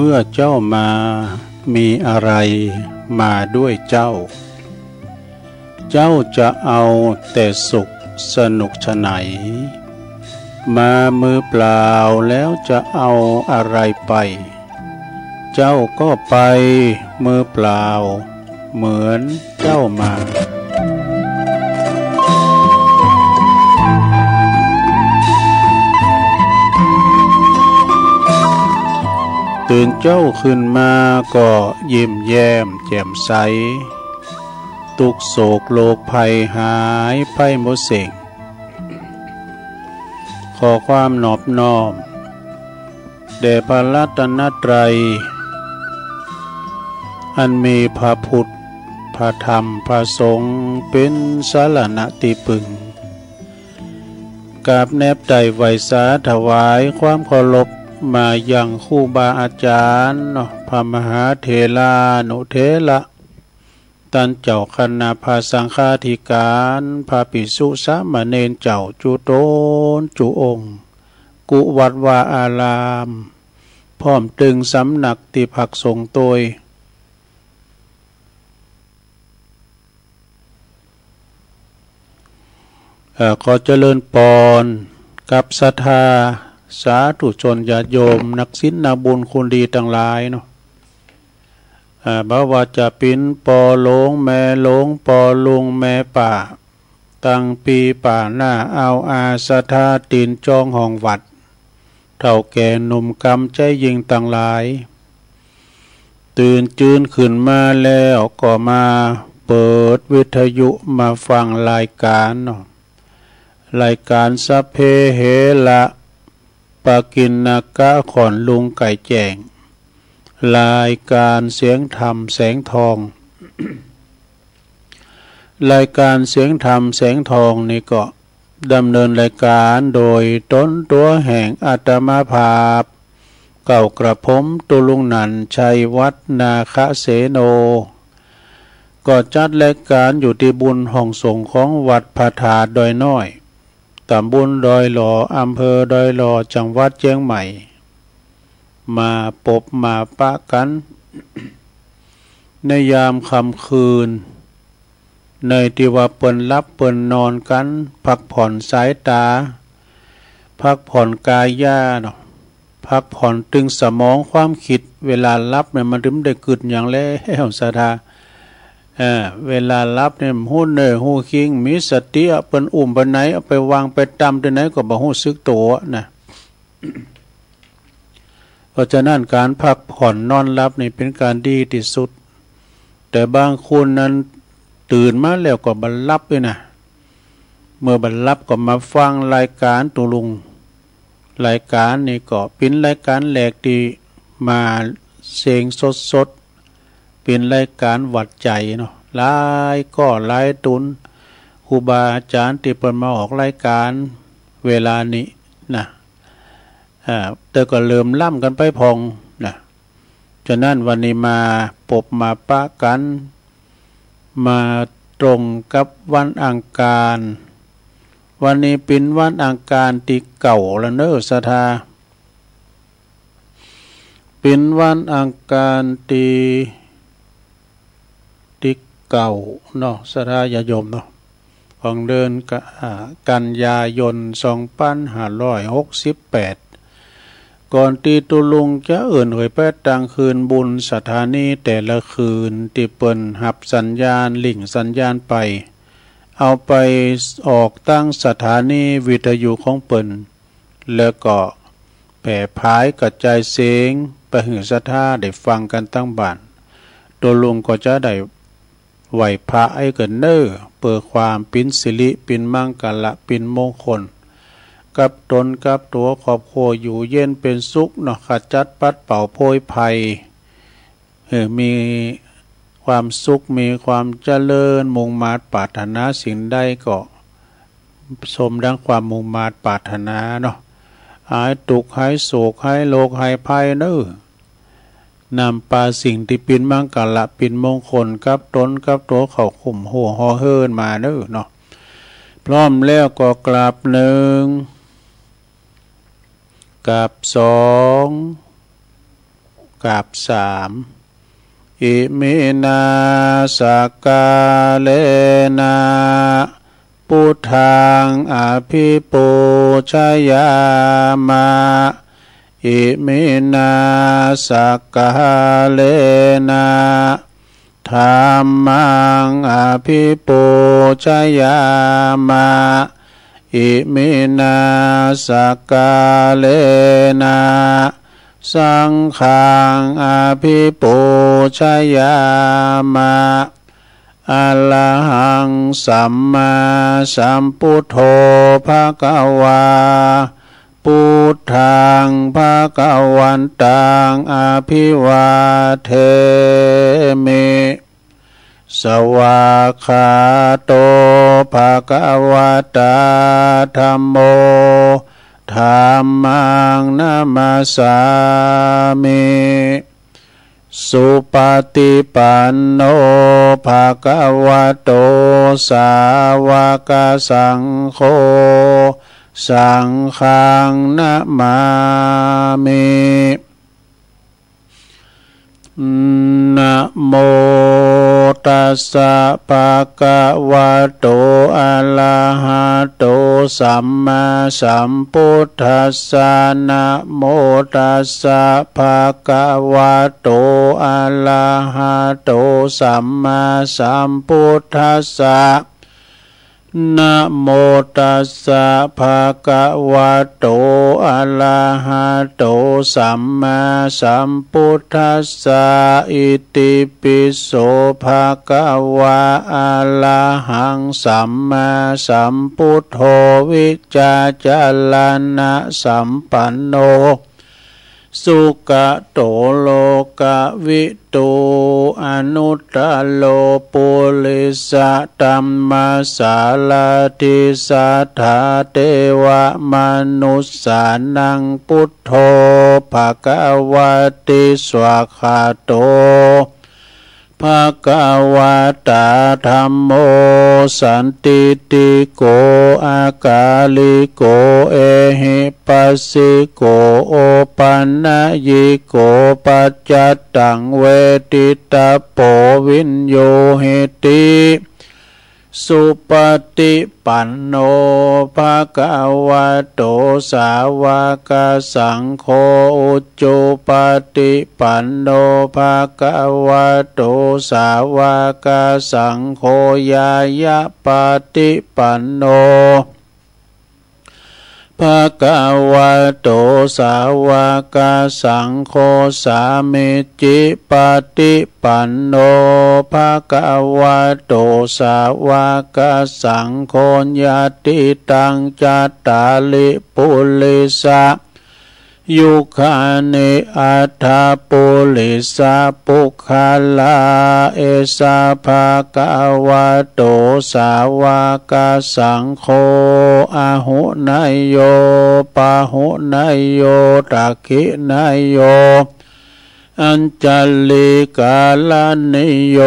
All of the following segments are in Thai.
มื่อเจ้ามามีอะไรมาด้วยเจ้าเจ้าจะเอาแต่สุขสนุกไฉนมามือเปล่าแล้วจะเอาอะไรไปเจ้าก็ไปมือเปล่าเหมือนเจ้ามาตื่นเจ้าขึ้นมาก็ยิ้มแย้มแจ่มใสทุกโศกโลกภัยหายไปหมดสิ่งขอความนอบน้อมแด่พระรัตนตรัยอันมีพระพุทธพระธรรมพระสงฆ์เป็นสรณะที่พึ่งกราบแนบใจไหวสาถวายความเคารพมายังครูบาอาจารย์พระมหาเถรานุเถระท่านเจ้าคณะพระสังฆาธิการพระภิกษุสามเณรเจ้าจุโตนจุองค์กุวัดวาอารามพร้อมตึงสำนักที่พักสงฆ์โดยขอเจริญพรกับศรัทธาสาธุชนญาติโยมนักศีลนักบุญคุณดีทั้งหลายเนาะบ่ว่าจะเป็นปอหลงแม่หลงปอลุงแม่ป่าตั้งปีป่าหน้าเอาอาศรัทธาตีนจองห้องวัดเท่าแก่หนุ่มกำใจยิงทั้งหลายตื่นจืนขึ้นมาแล้วก็มาเปิดวิทยุมาฟังรายการเนาะรายการสัพเพเหระปากินนากะขอนลุงไก่แจงรายการเสียงธรรมแสงทอง รายการเสียงธรรมแสงทองนี่ก็ดำเนินรายการโดยต้นตัวแห่งอาตมาภาพเก่ากระผมตุลุงนันชัยวัฒนาคเสโนก็จัดรายการอยู่ที่บุญห้องสงฆ์ของวัดพระธาตุดอยน้อยตำบลดอยหล่ออำเภอดอยหล่อจังหวัดเชียงใหม่มาปบมาปะกัน ในยามค่ำคืนในที่ว่าเปิ้นรับเปิ้นนอนกันพักผ่อนสายตาพักผ่อนกายย่าเนาะพักผ่อนตึงสมองความคิดเวลารับเนี่ยมันถึงได้กึดอย่างแล้วศรัทธาเวลารับเนี่ยหูเน่หูคิงมีสติเปิ้นอุ้มไปไหนเอาไปวางไปตำที่ไหนก็บ่ฮู้สึกตัวนะ เพราะฉะนั้นการพักผ่อนนอนหลับนี่เป็นการดีที่สุดแต่บางคนนั้นตื่นมาแล้วก็บันลับด้วยนะเมื่อบันลับก็มาฟังรายการตุลุงรายการนี่ก็เป็นรายการแหลกที่มาเสียงสดเป็นรายการวัดใจเนาะหลายก็หลายตุนครูบาอาจารย์ที่เปิดมาออกรายการเวลานี้นะแต่ก็เริ่มล่ำกันไปพองนะฉะนั้นวันนี้มาปบมาปะกันมาตรงกับวันอังคารวันนี้เป็นวันอังคารที่เก่าแล้วเนอะศรัทธาเป็นวันอังคารที่เก่าเนาะศรัทธาญาโยมเนาะของเดือนกันยายน2568ก่อนตีตุลุงจะเอื่นหวยแปดตังคืนบุญสถานีแต่ละคืนที่เปิ้นหับสัญญาณลิงสัญญาณไปเอาไปออกตั้งสถานีวิทยุของเปิ้นแล้วก็แผ่พายกระจายเสียงไปถึงศรัทธาได้ฟังกันตั้งบ้านตุลุงก็จะได้ไหวพระไอ้เกินเนอเปิดความปินสิริปินมังกละปินมงคลกับตนกับตัวครอบครัวอยู่เย็นเป็นสุขเนาะขจัดปัดเป่าโพยภัยมีความสุขมีความเจริญมุ่งมาตรปรารถนาสิ่งใดก็สมดังความมุ่งมาตรปรารถนาเนาะหายทุกข์หายโศกหายโรคหายภัยเนอนำปาสิ่งที่ปินมังกละปินมงคลกับตนกับตัวเขาข่มหัวห่อเฮินมาเนาะพร้อมแล้วก็กราบหนึ่งกับสอง กับสามอิมินาสกาเลนะพุทธังอภิปูชยามะอิมินาสกาเลนะธัมมังอภิปูชยามะอิมินาสกาเลนะสังฆังอภิปูชยามะอะระหังสัมมาสัมพุทโธภควาพุทธังภวันตังอภิวาเทมิสวากขาโตภควตาธัมโมธัมมังนัมมัสสามิสุปฏิปันโนภควโตสาวกสังโฆสังฆังนะมามินะโมตัสสะภะคะวะโตอะระหะโตสัมมาสัมพุทธัสสะนะโมตัสสะภะคะวะโตอะระหะโตสัมมาสัมพุทธัสสะนะโมตัสสะภะคะวะโตอะระหะโตสัมมาสัมพุทธัสสะอิติปิโสภะคะวะอะระหังสัมมาสัมพุทโธวิจจาลานะสัมปันโนสุขโตโลกวิตูอนุตตโลปุริสตัมมาสาลาทิสัทธาเทวมนุสสานังพุทโธภควติสวากขาโตภควตาธัมโมสันติติโกอากาลิโกเอหิปัสสิโกโอปันนะยิโกปัจจตังเวทิตาโปวินโยเหติสุปฏิปันโนภะคะวะโตสาวกสังโฆอุจจุปฏิปันโนภะคะวะโตสาวกสังโฆญายะปฏิปันโนภะคะวะโตสาวกสังโฆสามิจิปฏิปันโนภะคะวะโตสาวกสังโฆญาติตังจัตตาลิปุริสะยุคานิอัฏฐปุริสะปุคคลาเอสะภะคะวะโตสาวกสังโฆอะหุนายโยปะหุนายโยตักขินายโยอัญจลิกาลนิโย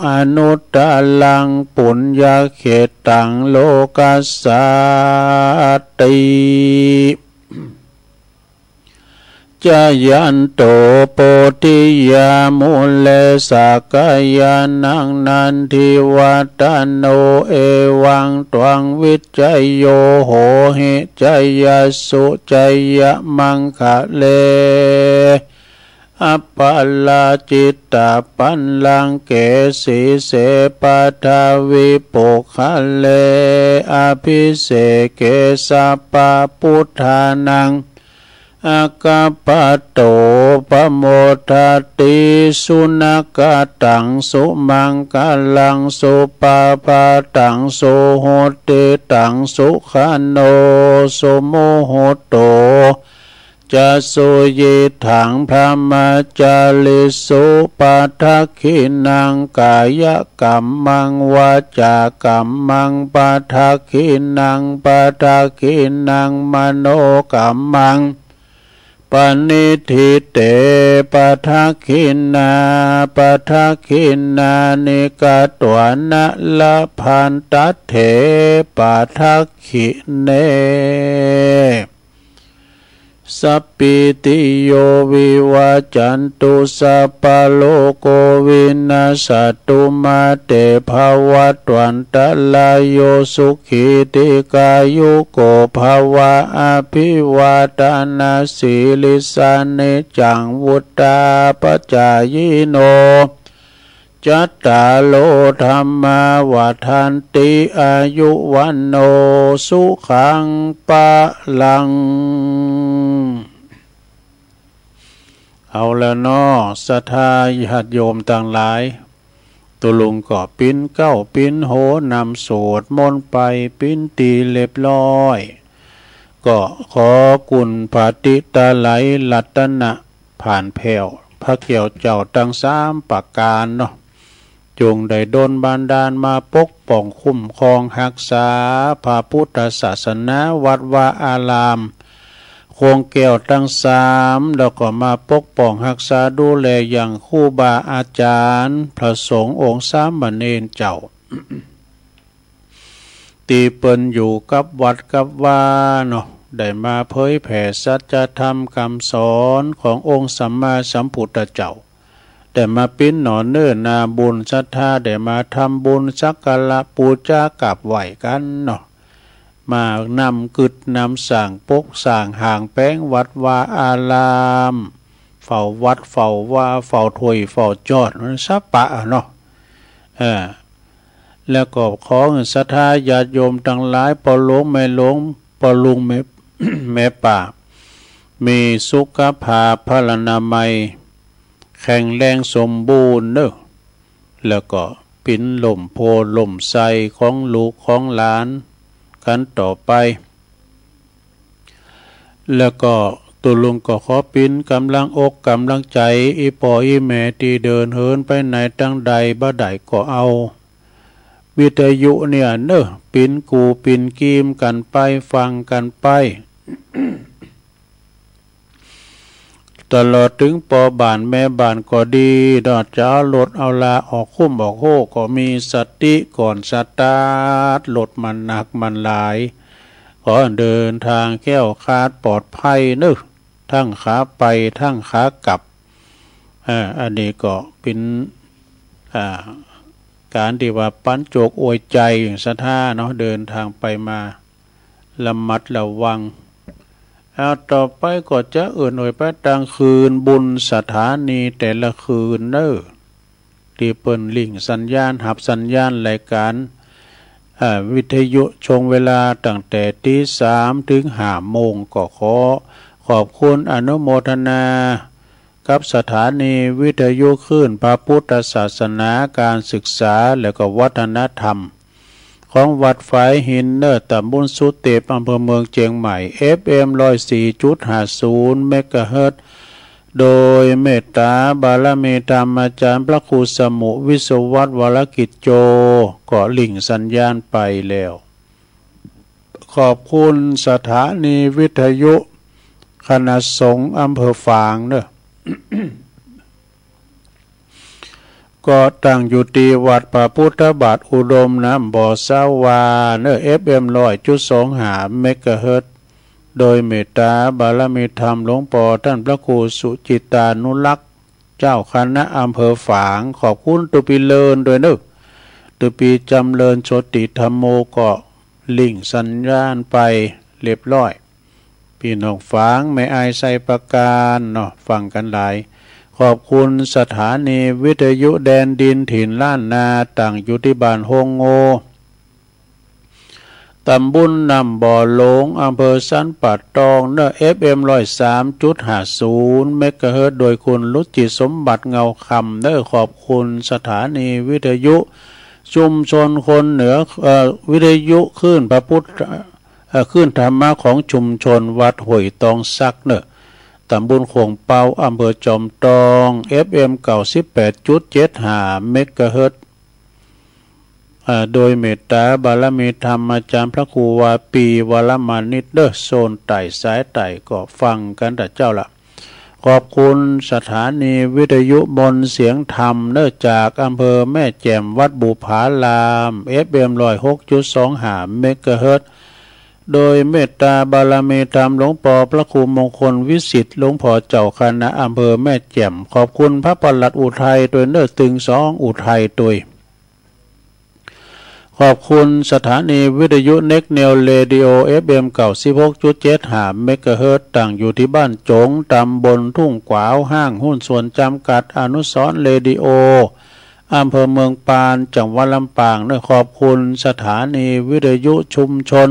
อนุตตลังปุญญเขตังโลกัสสติจายันโตโพธิยามุเลสกายานังนันทิวัตโนเอวังตวังวิจัยโยโหหิจัยยสุจัยยมังคะเลอัปปลาจิตตาปันลังเกสีเสปัทวิปุคะเลอภิเสเกสัปปะพุทธานังอากาปโตปโมทติสุนักตังสุมังกลังสุปาปาตังสุโหติตังสุขันโนสุโมโหโตจะสุยิถังพระมจาริสุปัทขินังกายกัมมังวาจากัมมังปัทขินังปัทขินังมโนกัมมังปณิทิเตปทักขินาปทักขินานิกาตวนะละพันตัเถปทักขิเน สัพพิติโยวิวัจจันตุสัพพะโลกโควินาศตุมาเตภวัตวันตลายโยสุขิติกายุโกภวะอภิวาทนาสีลิสานิจังวุตตาปัจจายโนจัตตาโลธรรมาวัฏันติอายุวันโนสุขังปะลังเอาแล้วเนาะศรัทธาญาติโยมต่างหลายตุลุงก็ปิ้นเก้าปิ้นโหนำสวดมนต์ไปปิ้นตีเรียบร้อยก็ขอกุณปฏิตาไหลรัตนะผ่านแผ่วพระเกี่ยวเจ้าตั้ง3ประการเนาะจงได้ดลบันดาลมาปกป้องคุ้มครองรักษาพระพุทธศาสนาวัดวาอารามโคงแก้วทั้ง3แล้วก็มาปกป้องรักษาดูแลอย่างครูบาอาจารย์พระสงฆ์องค์สามเณรเจ้า ตีเปิ้นอยู่กับวัดกับว่าเนาะได้มาเผยแผ่สัจธรรมคำสอนขององค์สัมมาสัมพุทธเจ้าได้มาปิ้นหนอนเนื้อนาบุญศรัทธาได้มาทำบุญสักการะปูชากราบไหว้กันเนาะมานำกึดนำสั่งปกสั่งห่างแป้งวัดวาอารามเฝ้าวัดเฝ้าว่าเฝ้าถวยเฝ้าจอดมันสัปปะเนาะแล้วก็ขอศรัทธาญาติโยมทั้งหลายปอหลวงแม่หลวงปอลุงแม่ป่ามีสุขภาพพลานามัยแข็งแรงสมบูรณ์เนอะแล้วก็ปิ้นหล่มโพหล่มไทรของลูกของหลานกันต่อไปแล้วก็ตุลุงก็ขอปิ้นกำลังอกกำลังใจอีปออีแม่ที่เดินเหินไปไหนตั้งใดบ่ใดก็เอาวิทยุเนี่ยเนอะปิ้นกูปิ้นกีมกันไปฟังกันไป ตลอดถึงปอบานแม่บานก็ดีดอดจะเอารถเอาลาออกคุ้มออกโหก็มีสติก่อนสตาร์ทรถมันหนักมันหลายขอเดินทางแก้วคาดปลอดภัยนึกทั้งขาไปทั้งขากลับอันนี้ก็เป็นการที่ว่าปั้นโจกอวยใจอย่างศรัทธาเนาะเดินทางไปมาระมัดระวังต่อไปก็จะหน่วยไปกลางคืนบุญสถานีแต่ละคืนเนอะที่เปิ้นลิงสัญญาณหับสัญญาณรายการวิทยุชงเวลาตั้งแต่ตี 3 ถึง 5 โมงก็ขอบคุณอนุโมทนากับสถานีวิทยุคลื่นพระพุทธศาสนาการศึกษาและก็วัฒนธรรมของวัดฝายหินเนอร์ตำบลสุเตปอำเภอเมืองเชียงใหม่ FM 104.50 เมกะเฮิรตซ์โดยเมตตาบารมีธรรมอาจารย์พระครูสมุวิศวัตรวรกิจโจก็ลิงสัญญาณไปแล้วขอบคุณสถานีวิทยุคณะสงฆ์อำเภอฝางเนอะ ก็ตั้งอยู่ที่วัดพระพุทธบาทอุดมน้ำบ่อสาวาเนอ FM 100.25 เมกะเฮิรตซ์โดยเมตตาบารมีธรรมหลวงพ่อท่านพระครูสุจิตานุรักษ์เจ้าคณะอำเภอฝางขอบคุณตุปีเลินด้วยเนอะตุปีจำเริญโชติธรรมโมก็ลิงสัญญาณไปเรียบร้อยพี่น้องฝางไม่อายใส่ประการเนาะฟังกันหลายขอบคุณสถานีวิทยุแดนดินถิ่นล้านนาตั้งอยู่ที่บ้านโฮงโงตำบลนำบ่อหลงอำเภอสันป่าตองเนอ FM 103.50 เมกะเฮิรตซ์โดยคุณรุจิสมบัติเงาคำเนอขอบคุณสถานีวิทยุชุมชนคนเหนือวิทยุคลื่นพระพุทธคลื่นธรรมะของชุมชนวัดห้วยตองซักเนอตำบลโขงเปาอำเภอจอมทอง FM 98.75 เมกะเฮิรตซ์โดยเมตตาบารมีธรรมอาจารย์พระครูวาปีวรมานิตเดอโซนไต่สายไต่ก็ฟังกันแต่เจ้าละขอบคุณสถานีวิทยุมนเสียงธรรมเนื่องจากอำเภอแม่แจ่มวัดบุผาลาม FM 106.25 เมกะเฮิรตซ์ โดยเมตตาบารมีธรรมหลวงปอพระครูมงคลวิสิทธิ์หลวงพ่อเจ้าคณะอำเภอแม่แจ่มขอบคุณพระปลัดอุทัยตัวเนื้อตึงสองอุทัยตัวขอบคุณสถานีวิทยุเน็กเนลเรดิโอ FM 96.75 เมกะเฮิรตซ์ตั้งอยู่ที่บ้านจงตำบลทุ่งกวาวห้างหุ้นส่วนจำกัดอนุสรณ์เรดิโออำเภอเมืองปานจังหวัดลำปางด้วยขอบคุณสถานีวิทยุชุมชน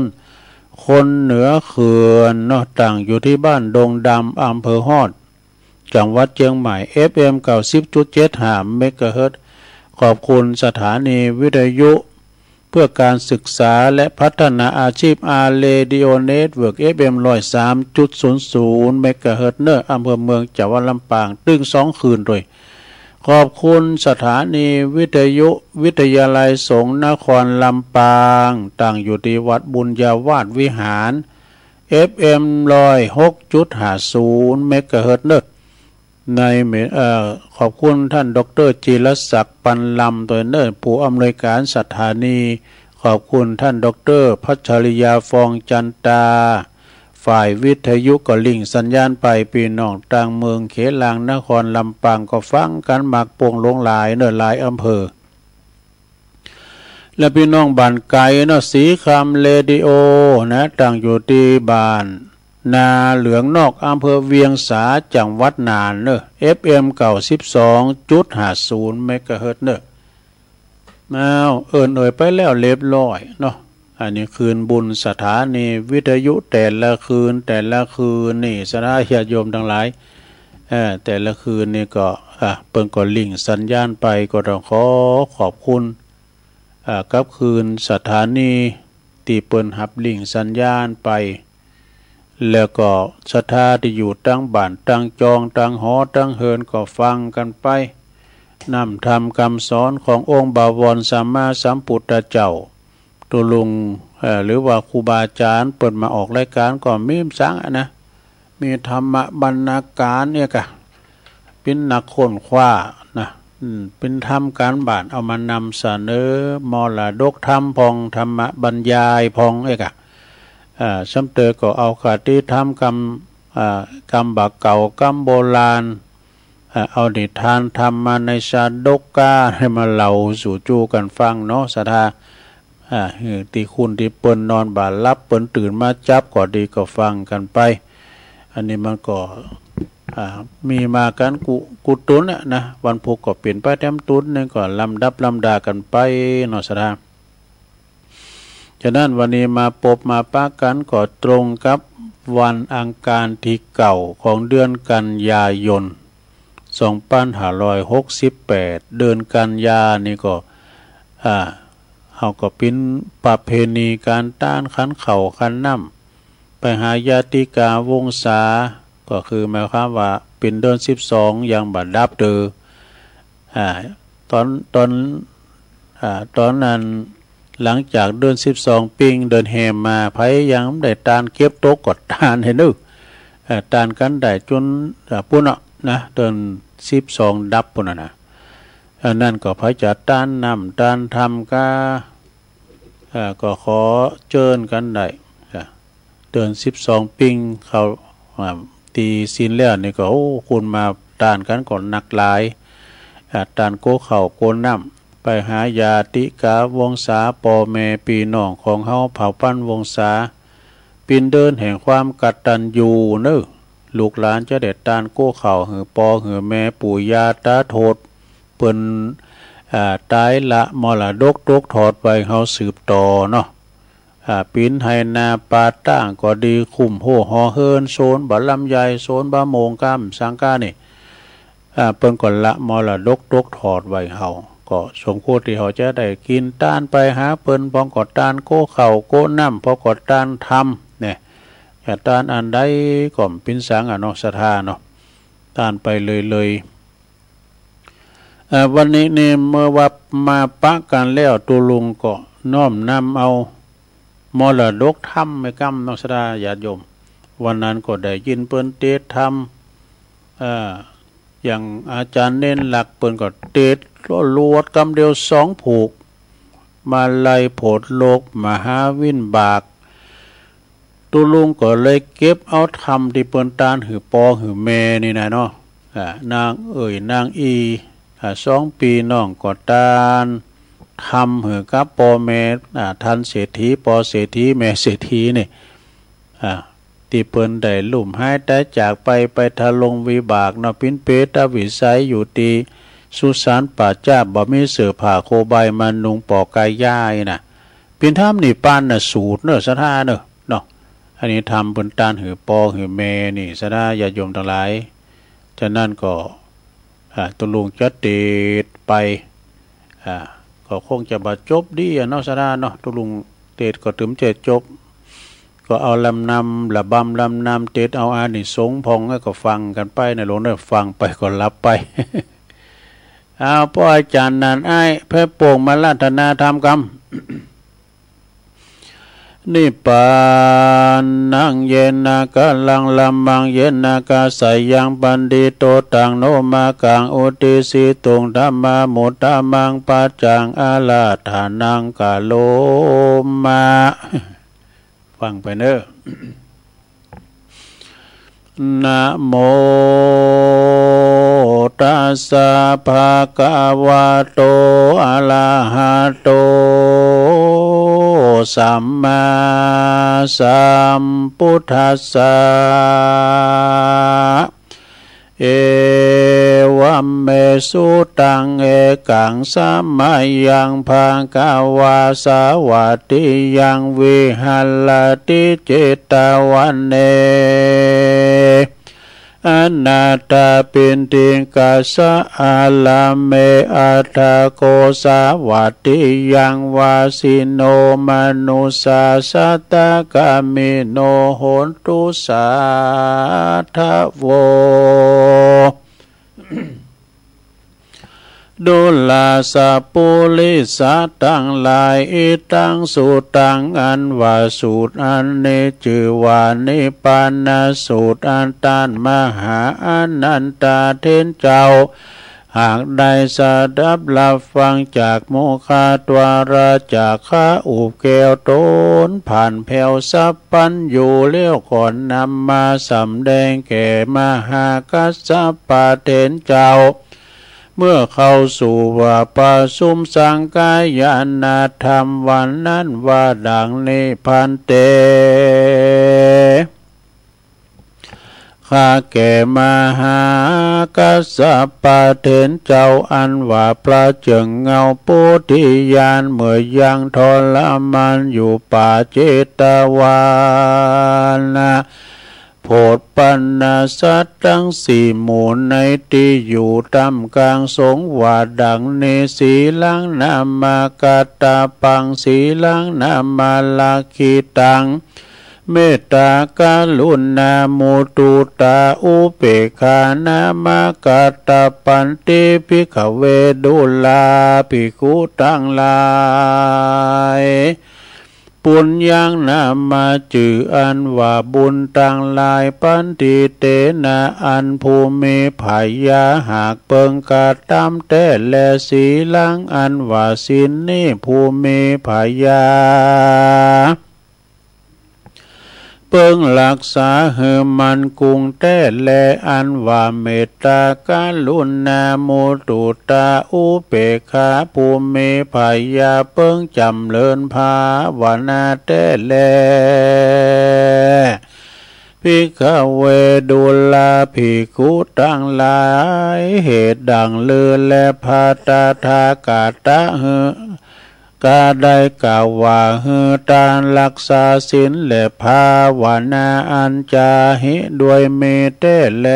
คนเหนือเขื่อนตั้งอยู่ที่บ้านดงดำอำเภอฮอดจังหวัดเชียงใหม่ FM 90.75 เมกะเฮิรตซ์ขอบคุณสถานีวิทยุเพื่อการศึกษาและพัฒนาอาชีพอาร์เรดิโอเน็ตเวิร์ก FM 103.00 เมกะเฮิรตซ์อำเภอเมืองจังหวัดลำปางตึง2 คืนด้วยขอบคุณสถานีวิทยุวิทยาลัยสงฆ์นครลำปางตั้งอยู่ที่วัดบุญญาวาสวิหาร FM 106.50 เมกะเฮิรตซ์ในขอบคุณท่านดร.จิรศักดิ์ปันลำตัวผู้อำนวยการสถานีขอบคุณท่านดร.พัชริยาฟองจันตาฝ่ายวิทยุก็ลิงสัญญาณไปพี่น้องต่างเมืองเขลางนครลำปางก็ฟังกันหมากโป่งลงหลายหลายอำเภอและพี่น้องบ้านไกลสีคำเรดิโอตั้งอยู่ที่บ้านนาเหลืองนอกอำเภอเวียงสาจังหวัดน่าน FM 92.50 เมกะเฮิรตซ์มาไปแล้วเรียบร้อยอันนี้คืนบุญสถานีวิทยุแต่ละคืนนี่สถาญาติโยมทั้งหลายแต่ละคืนนี่ก็เปิ้นก็ลิงก์สัญญาณไปก็ต้องขอบคุณกับคืนสถานีที่เปิ้นหับลิงก์สัญญาณไปแล้วก็ศรัทธาที่อยู่ตั้งบ้านตั้งจองตั้งหอตั้งเฮินก็ฟังกันไปนำธรรมคำสอนขององค์บวรสัมมาสัมพุทธเจ้าตัวลุงหรือว่าครูบาอาจารย์เปิดมาออกรายการก็มีสังมีธรรมะบรรณาการเนี่ยกะเป็นนักค้นคว้าเป็นธรรมการบ้านเอามานำเสนอมรดกธรรมพองธรรมะบรรยายพองซ้ำเตอก็เอาคติธรรมกรรมบากเก่ากรรมโบราณเอานิทานธรรมมาในชาดกกาให้มาเล่าสู่จูกันฟังศรัทธาที่คุณที่เปิ้นนอนบ่ารับเปิ้นตื่นมาจับก็ดีก็ฟังกันไปอันนี้มันก็มีมากันกุตุนวันพุธก็เปลี่ยนไปแต้มตุนนี่ก็ลำดับลำดากันไปศรัทธาฉะนั้นวันนี้มาพบมาปะกันก็ตรงกับวันอังคารที่เก่าของเดือนกันยายน2568เดือนกันยานี่ก็เขาก็เป็นประเพณีการต้านขันเข่าขันน้ำไปหาญาติกาวงศาก็คือหมายความว่าเป็นเดือน12อย่างบัดดับเดอตอนนั้นหลังจากเดือน12ปิงเดินแหมมาไผยังได้ตานเก็บโต๊ะกดตานให้นึกตานกันได้จนปุ่นเดือน12ดับปุ่นนั่นก็พระจัดตานนำตานทำก็ขอเชิญกันได้เดือน12ปิงเขาตีศีลแล้วนี่ก็คุณมาตานกันก่อนนักหลายตานโกเข่าโกน้ำไปหาญาติกาวงศาพ่อแม่พี่น้องของเฮาเผ่าปั้นวงศาปินเดินแห่งความกตัญญูลูกหลานจะเด็ดตานโกเข่าหือปอหือแม่ปู่ย่าตาโทษเปิ้นตายละมรดกตกถอดไปเฮาสืบต่อปินไฮนาปาตั้งก็ดีคุ้มโหหอเฮินโซนบัลลำใหญ่โซนบะโมงก้ามสังกานี่เปิ้นก่อนละมรดกตกถอดไว้เฮาก็สมควรที่เขาจะได้กินต้านไปหาเปิ้นพองกอดต้านโกเข่าโกน้ำพอกอดต้านทำเนี่ยต้านอันใดก็เป็นสังศรัทธาต้านไปเลยวันนี้เนี่ยเมื่อว่ามาปะกันแล้วตัวลุงก็น้อมนำเอามรดกธรรมไม่กำศรัทธาญาติโยมวันนั้นก็ได้ยินเปิ้นเทศธรรมอย่างอาจารย์เน้นหลักเปิ้นก็เทศลวดกำเดียว2ผูกมาไล่โผดโลกมหาวินบาก ตุลุงก็เลยเก็บเอาทำที่เปิ้นตานหือปอหือแม่นี่นะเนาะนางนางอี2 ปีน้องก็ตานทำหือกับปอแม่ทันเศรษฐีปอเศรษฐีแม่เศรษฐีนี่ที่เปิ้นได้ลุ่มหายแต่จากไปทะลงวิบากเนาะปินเปตวิสัยอยู่ตีสุสานป่าจ้าบ่มีเสื้อผ้าโคใบมานุงปอกกายย่ายน่ะปินถ้ำนี่ปานน่ะสูตรเนอะสะท่าเนอะเนาะอันนี้ทำบนตานหือปอหือแม่นี่สะท่าญาติโยมทั้งหลายฉะนั้นก็ตุลุงจะเตดไปก็คงจะบาจบดีเนาะสะท่าเนาะตุลุงเตดก็ถึงจะจบก็เอาลำนำระบำลำนำเตดเอาอานิสงส์พองก็ฟังกันไปในหลวงเนี่ยฟังไปก็รับไปเอาพ่ออาจารย์นั่นไอ้แพ่โป่งมาลัตนาธรรมกรรมนิปานังเยนากะลังลัมมังเยนากะใสยังปันดิโตตังโนมากังอุติสิตุงธัมมามุตตะมังปัจจังอาลาฐานังกะโลมาฟังไปเนอะนะโมตัสสะภะคะวะโตอะระหะโตสัมมาสัมพุทธัสสะเอวัมเมสุตังเอกังสัมมายังภะคะวะสาวัตติยังวิหัลลติเจตวันเนอนาตาปินติกัสสะอาลาเมอัตถโกสาวัตติยังวาสิโนมนุสาสัตตกามิโนโหนตุสาทะโวดุลาสะปุลิสะตังลายอิตังสูตังอันว่าสูตรอันนี้ชื่อว่านิพพานสูตรอันตันมหาอนันตาเทนเจ้าหากได้สดับรับฟังจากโมฆะตวาราจากข้าอุบแก้วต้นผ่านแผ่วสัพพันอยู่เลี้ยวก่อนนำมาสำแดงแก่มหากัสสปะเทนเจ้าเมื่อเข้าสู่ว่าประสุมสังกายนาธรรมวันนั้นว่าดังนิพพันเตข้าแก่มหากัสสปะเทนเจ้าอันว่าพระเจิงเงาปุถิญาณเมื่อยังทรมานอยู่ป่าเจตวันโพธปันนาสัตทั้ง4 หมู่ในที่อยู่ตามกลางสงว่าดังเนสีลังนามากาตาปังสีลังนามาลาคิตังเมตตากาลุณามุตุตาอุเปกาน ามากาตาปันติภิกขเวดุลาภิกขุทั้งหลายปุญญังนามาจืออันว่าบุญต่างหลายปันติเตนะอันภูมิภายาหากเปิงกาตามแต่และสีลังอันว่าสินนี้ภูมิภายาเปิงรักษาเหือมันกุงแต่แลอันว่าเมตตากรุณามุตุตาอุเปกขาภูมิภายาเปิงจำเลินภาวนาแต่แลภิกขเวดุลาภิกขุทั้งหลายเหตุดังเลือและพาตาทากาตะเหือกาได้กล่าวว่าหือตานรักษาศีลและภาวนาอันจาหิด้วยเมตเตแล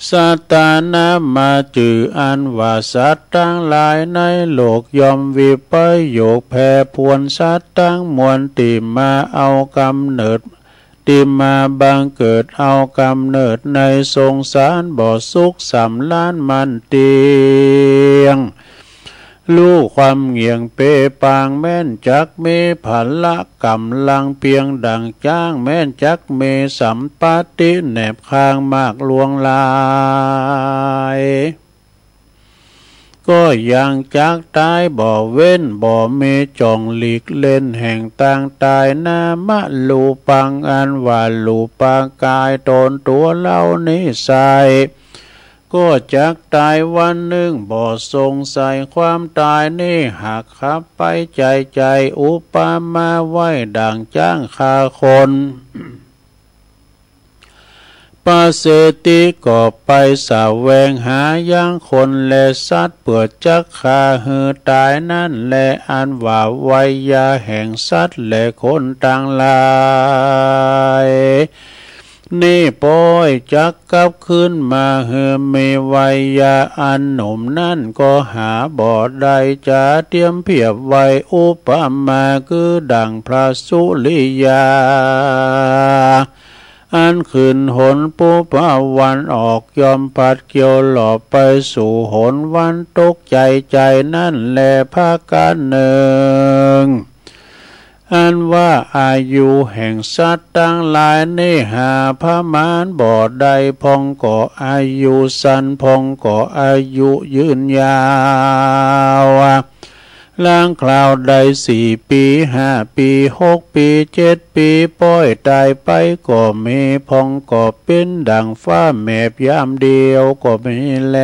สัตตานามาจืออันว่าสัตว์ทั้งหลายในโลกยอมวิปโยคแผ่พวนสัตว์ทั้งมวลติมาเอากำเนิดติมาบังเกิดเอากำเนิดในสงสารบ่สุขสำล้านมันเตียงลูกความเงียงเปปางแม่นจักเมผันละกำลังเปียงดังจ้างแม่นจักเมสัมปติแนบข้างมากลวงลาย ก็ยังจักตายบ่เว้นบ่เมจองหลีกเล่นแห่งต่างตายนามะลูปังอันว่าลูปังกายตนตัวเล่านิสัยก็จักตายวันหนึ่งบ่สงสัยความตายนี่หากขับไปใจอุปมาไว้ดังจ้างคาคนปาเสติก็ไปสาแวงหายังคนและสัตว์เปิดจักขาหือตายนั่นแลอันว่าไวยาแห่งสัตว์และคนต่างหลายนี่ป้อยจักกลับขึ้นมาเฮือมีวัยยาอันหนุ่มนั่นก็หาบ่ได้จะเตรียมเพียบไว้อุปมาคือดังพระสุริยาอันขึ้นหนปุปวันออกยอมพัดเกี่ยวหลอบไปสู่หนวันตกใจนั่นแลภาการหนึ่งอันว่าอายุแห่งสัตว์ตั้งหลายนี่หาพมานบ่ได้พองก่ออายุสั้นพองก่ออายุยืนยาวล่างคราวใด4 ปี5 ปี6 ปี7 ปีป้อยตายไปก็มีพองก็เป็นดังฟ้าแมบยามเดียวก็มีแล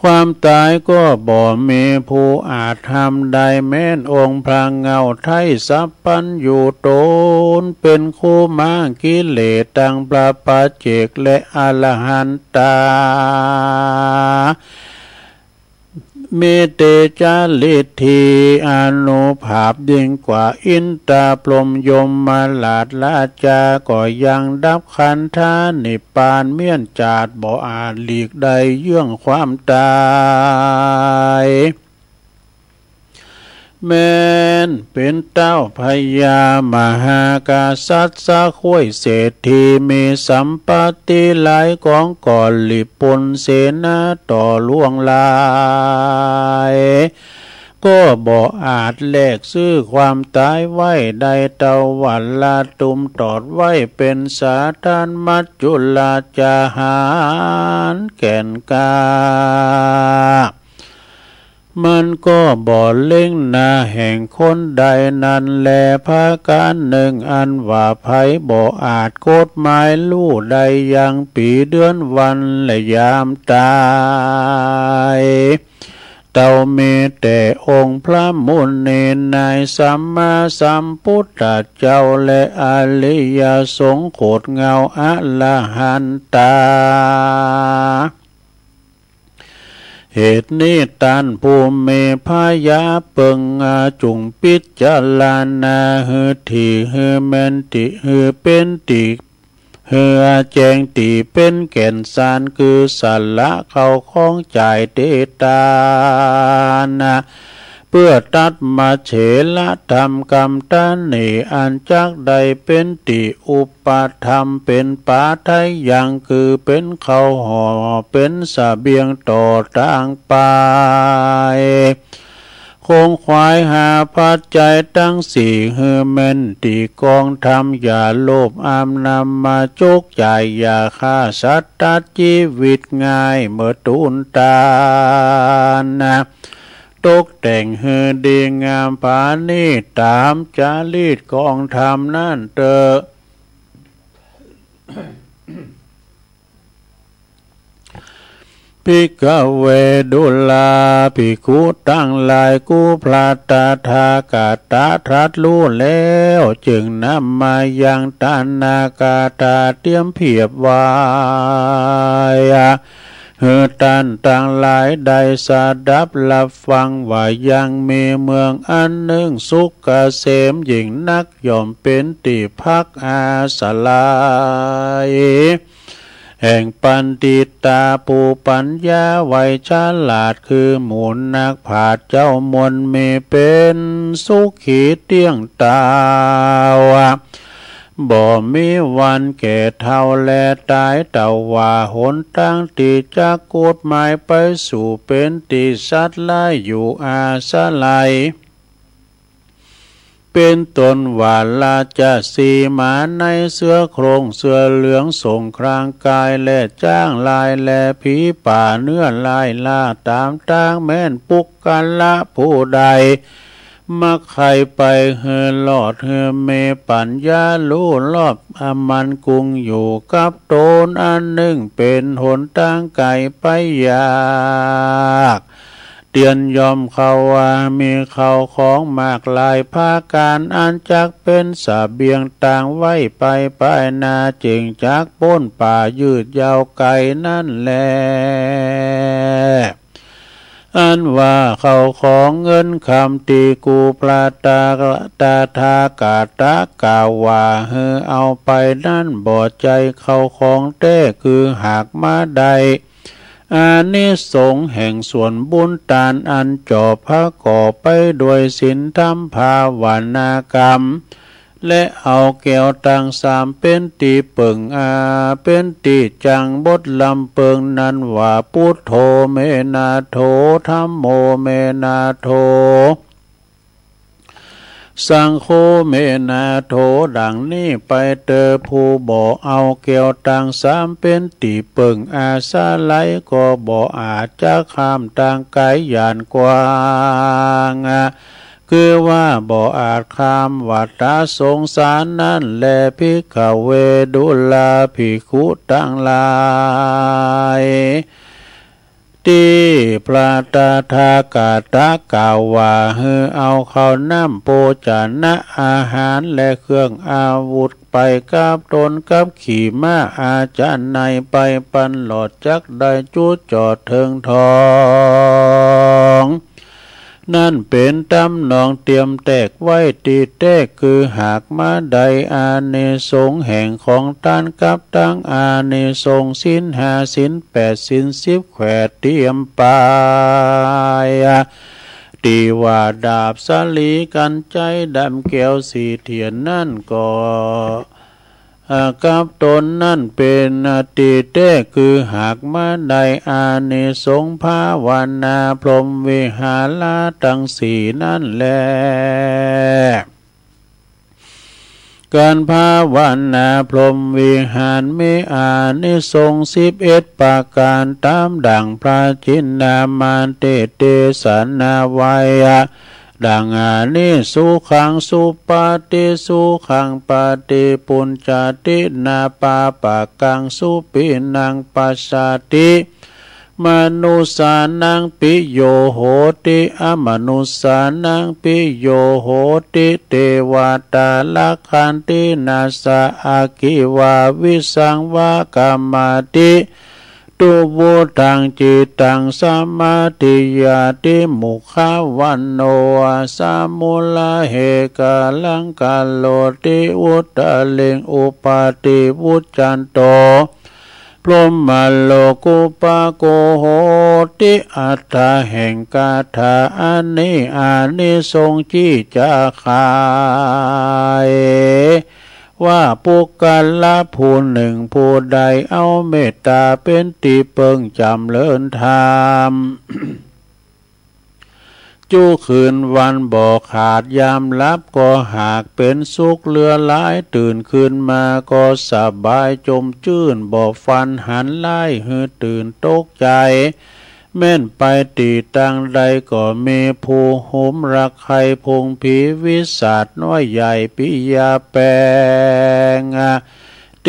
ความตายก็บ่มีผู้อาจทำได้แม้นองค์พระเงาไทยสัพพัญญูตนเป็นคู่มากิเลสตังปราปัจเจกและอรหันตาเมเตจาลิธีอนุภาพยิ่งกว่าอินตาพรหมยมมาลาดราจาก็ยังดับขันธานิพพานเมียนจาดบ่อาจหลีกใดเยื่องความตายแม้นเป็นเต้าพญามหากษัตริย์สะข้วยเศรษฐีมีสัมปติหลายกองก่อนลิปุนเสนาต่อล่วงลายก็บ่อาจแลกซื้อความตายไว้ได้เตาวันละตุมตอดไว้เป็นสาธารมัจจุลาจาหารแก่นกามันก็บ่เล่งนาแห่งคนใดนั้นแลภาการหนึ่งอันว่าไผบ่อาจกฎหมายลู่ใดยังปีเดือนวันและยามตายเต่ามีแต่องค์พระมุนีนายสัมมาสัมพุทธเจ้าและอริยสงฆ์โคตรเงาอรหันตาเหตุนี้ตันภูมิพายาเปิงจุงปิจารณาหือที่หือแมนติหือเป็นติหือแจงติเป็นแก่นสารคือสัลละเขาของใจเตตานะเพื่อตัดมาเฉละธรรมกรรมตันนิอันจักใดเป็นติอุปธรรมเป็นปาไทยยังคือเป็นเขาห่อเป็นเสบียงต่อต่างไปคงควายหาปัจจัยตั้งสี่ฮือเมนติกองทำอย่าโลภอามนำมาจกใหญ่อย่าฆ่าสัตว์ตัดชีวิตง่ายเมื่อตุนตานะตกแต่งฮือดีงามผานี่ตามจารีตกองธรรมนั่นเตอภิกขเวดุลาภิกขุตั้งหลายกูพระตถาคตตรัสรู้แล้วจึงนำมายังตานากาตาเตรียมเพียบไว้ตันต่างหลายได้สดับรับฟังว่ายังมีเมืองอันหนึ่งสุขเกษมยิ่งนักย่อมเป็นที่พักอาศัยแห่งปันติตาปูปัญญาไว้ฉลาดคือหมูลนักผาดเจ้ามนมีเป็นสุขีเตี้ยงตาวบ่มีวันแก่เท่าและตายเต่าว่าหนตั้งตีจากกฎหมายไปสู่เป็นติสัตว์ไล่อยู่อาศัยเ เป็นตนว่าลาจะสีมาในเสื้อโครงเสื้อเหลืองส่งครางกายและจ้างลายและผีป่าเนื้อลายล่าตามต่างแม่นปุกกันละผู้ใดมักใครไปเฮือลอดเฮือเมปัญญาลู่รอบอมันกุงอยู่กับโตนอันหนึ่งเป็นหนทางไกลไปยากเตียนยอมเขาว่ามีเขาของมากลายภาการอันจักเป็นสาเบียงต่างไว้ไปนาจึงจักป้นป่ายืดยาวไกลนั่นแลอันว่าเขาของเงินคำตีกูปลาตาทากาตากาว่าเฮอเอาไปนั่นบ่ใจเขาของเต้คือหากมาใดอานิสงส์แห่งส่วนบุญตานอันจอบพระก่อไปด้วยศีลธรรมภาวนากรรมและเอาแก้วต่างสามเป็นตีเปิงเป็นตีจังบทลำเปิงนั้นว่าพุทโธเมนาโธธัมโมเมนาโธสังโฆเมนาโถดังนี้ไปเตอผู้บ่เอาเกี่ยวต่างสามเป็นตีเปิงอาสาไลก็บ่อาจจะข้ามต่างกายยานกว้างคือว่าบ่อาจข้ามวัฏสงสารนั่นแลภิกขเวดุลาภิกขุตั้งหลายที่พระตถาคตกล่าวว่าเฮอเอาข้าวน้ำโภชนะอาหารและเครื่องอาวุธไปกับตนกับขี่ม้าอาจารย์ในไปปันหลอดจักได้จุดจอดเทิงทองนั่นเป็นตำนองเตรียมแตกไว้ตีแตกคือหากมาใดอานิสงส์แห่งของทานกับตั้งอานิสงส์ศีลห้าศีลแปดศีลสิบแขวดเตรียมไปตีว่าดาบสลีกันใจดำแก้วสีเทียนนั่นก็กับตนนั่นเป็นตีเต้คือหากมาได้อานิสงส์ภาวนาพรหมวิหารทั้งสี่นั่นแลการภาวนาพรหมวิหารมีอานิสงส์11ประการตามดังพระจินดามานเตสนาวายะดังอานิสุขังสุปาติสุขังปาติปุญจตินาปาปะกังสุปินังปัสสติมนุสานังปิโยโหติอมนุสานังปิโยโหติเทวตาลักขันตินาสะอาคิวาวิสังวากามาติตุบุตังจิตังสมาธิยาติมุขวันโนสามุลเหกาลังกาโลติอุตะเลงอุปาติวุจันโตพรหมโลกุปโกโหติอัตถะแห่งกาถาอันนี้อานิสงส์ที่จะขายว่าปุกกัลละผู้หนึ่งผู้ใดเอาเมตตาเป็นตีเปิงจำเลินธรรม จู้คืนวันบ่ขาดยามลับก็หากเป็นสุขเลือหลายตื่นขึ้นมาก็สบายจมจื่นบ่ฟันหันไล่หือตื่นตกใจแม่นไปตีตังใดก็มีผู้หุมรักใครพงผีวิสัชน้อยใหญ่ปิยาแปงเท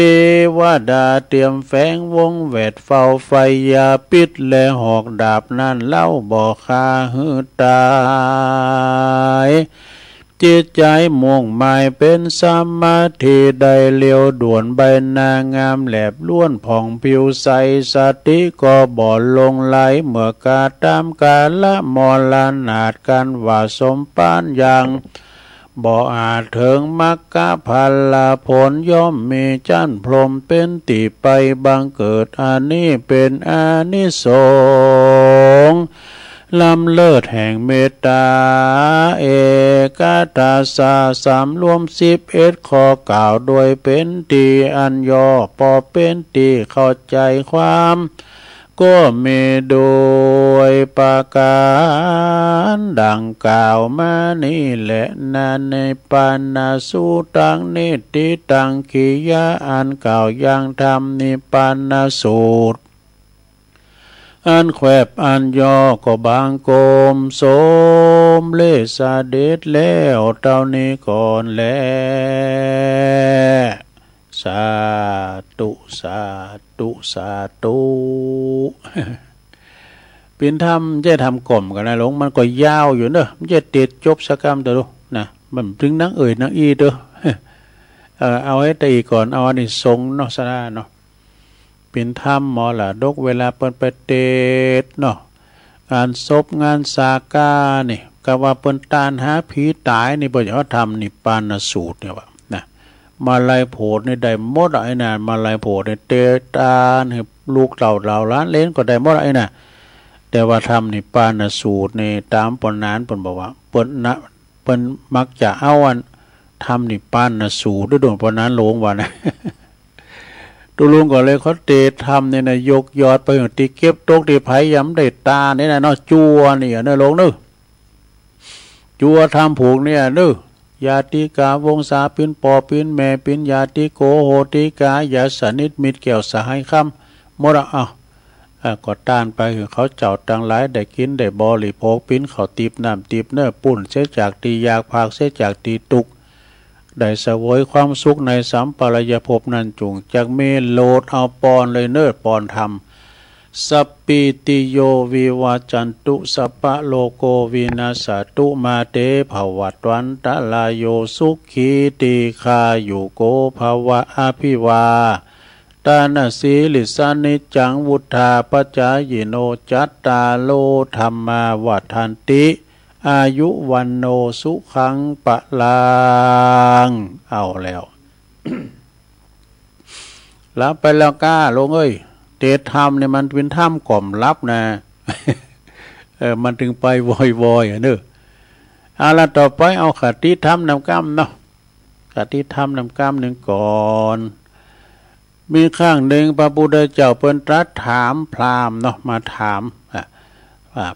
วดาเตรียมแฝงวงแวดเฝ้าไฟยาปิดและหอกดาบนั่นเล่าบ่คาหือตายจิตใจมุ่งหมายเป็นสมาธิได้เลี้ยวด่วนใบหน้างามแหลบล้วนผ่องผิวใสสติก็บ่ลงไหลเมื่อกาตามกาละมรณาดกันว่าสมปานยังบ่อาจถึงมรรคผลผลย่อมมีจันพรหมเป็นติไปบังเกิดอันนี้เป็นอานิสงส์ลำเลิศแห่งเมตตาเอกตาสาสามรวม11ข้อกล่าวโดยเป็นตีอันย่อพอเป็นตีเข้าใจความก็มีโดยประการ ดังกล่าวมานี่แหละนาในปานาสุตังนิติตังกิยะอันกล่าวยังธรรมนิปานาสูตรอันแควบอันย่อก็บางโกมโสมเลสาเดชแล้วเท่านี้ก่อนแลสาธุสาธุสาธุเป็นธรรมจะทำกล่อมกันนะหลวงมันก็ยาวอยู่เนอะมันจะติดจบสักคำเถอะลูกนะมันถึงนังเอ่ยนังอีเด้อเอาให้ตีก่อนเอาอันนี้ทรงเนาะสนาเนาะเป็นธรรมหมอละดกเวลาเปิ้นไปเตดเนาะงานศพงานสากานี่ก็ว่าเปิ้นตานหาผีตายนี่เปิ้นเขาทำนิพพานสูตรเนี่ยว่านะมาลายโพดนี่ได้หมดไอ้น่ะมาลายโพดนี่เตตานให้ลูกเต่าล้านเล่นก็ได้หมดไอ้น่ะแต่ว่าทำนิพพานสูตรนี่ตามปนนั้นเปิ้นบอกว่าเปิ้นมักจะเอาอันทำนิพพานสูตรด้วยดวงปนนั้นหลงว่านะตุลุงก็เลยเขาเตะทำเนี่ยนะยกยอดไปตีเก็บตกตีไผ่ย้ำได้ตาเนี่ยนะเนาะจัวเนี่ยเนาะลงนึกจัวทำผูกเนี่ยนึกยาติกาวงศาปินปอปินแม่ปินยาติโกโหติกายาสนิทมิตรแก้วสหายคำหมดอ่ะก็ต้านไปคือเขาเจ้าตังหลายได้กินได้บริโภคปินเขาตีบน้ำตีบเนื้อปุ่นเสียจากตียากภาคเสียจากตีตุกได้เสวยความสุขในสัมปรายภพนั้นจุงจากเมโลดเอาปอนเลยเนิดปอนธรรมสัปปิติโยวิวาจันตุสัพพะโลโกวินาสตุมาเตภวัตวันตะลายโยสุขีติคาอยู่โกภวะอภิวาตานาสีลิสานิจังวุธาปจายโนจัตตาโลธรรมาวัฏันติอายุวันโนสุขังปะลางเอาแล้ว แล้วไปแล้วก้าลงเอ้ยเตธรรมเนี่ยมันเป็นธรรมกล่อมลับนะมันถึงไปวอยๆเนอะเอาละต่อไปเอาคติธรรมนำกรรมเนาะคติธรรมนำกรรมหนึ่งก่อนมีข้างหนึ่งพระพุทธเจ้าเปิ้นตรัสถามพราหมณ์เนาะมาถาม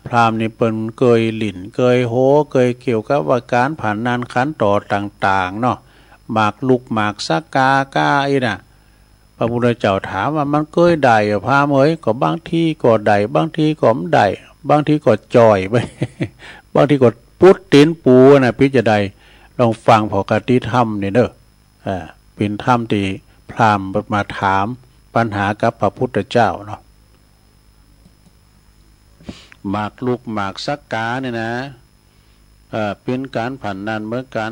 พราหมณ์นี่เปิ้นเคยหลิ่นเคยโหเคยเกี่ยวกับว่าการผ่านนานขันต่อต่างๆเนาะหมากลุกหมากสักกาก้าอีน่ะพระพุทธเจ้าถามว่ามันเคยได้พราหมณ์เอ้ยก็บางทีก็ได้บางทีก็ไม่ได้บางทีก็จ่อยไป บางทีก็ปุดตีนปูน่ะพิจารณาลองฟังพอกติธรรมนี่เด้อเป็นธรรมที่พราหมณ์มาถามปัญหากับพระพุทธเจ้าเนาะหมากลูกหมากสักกาเนี่ยนะเป็นการผ่านนานเหมือนกัน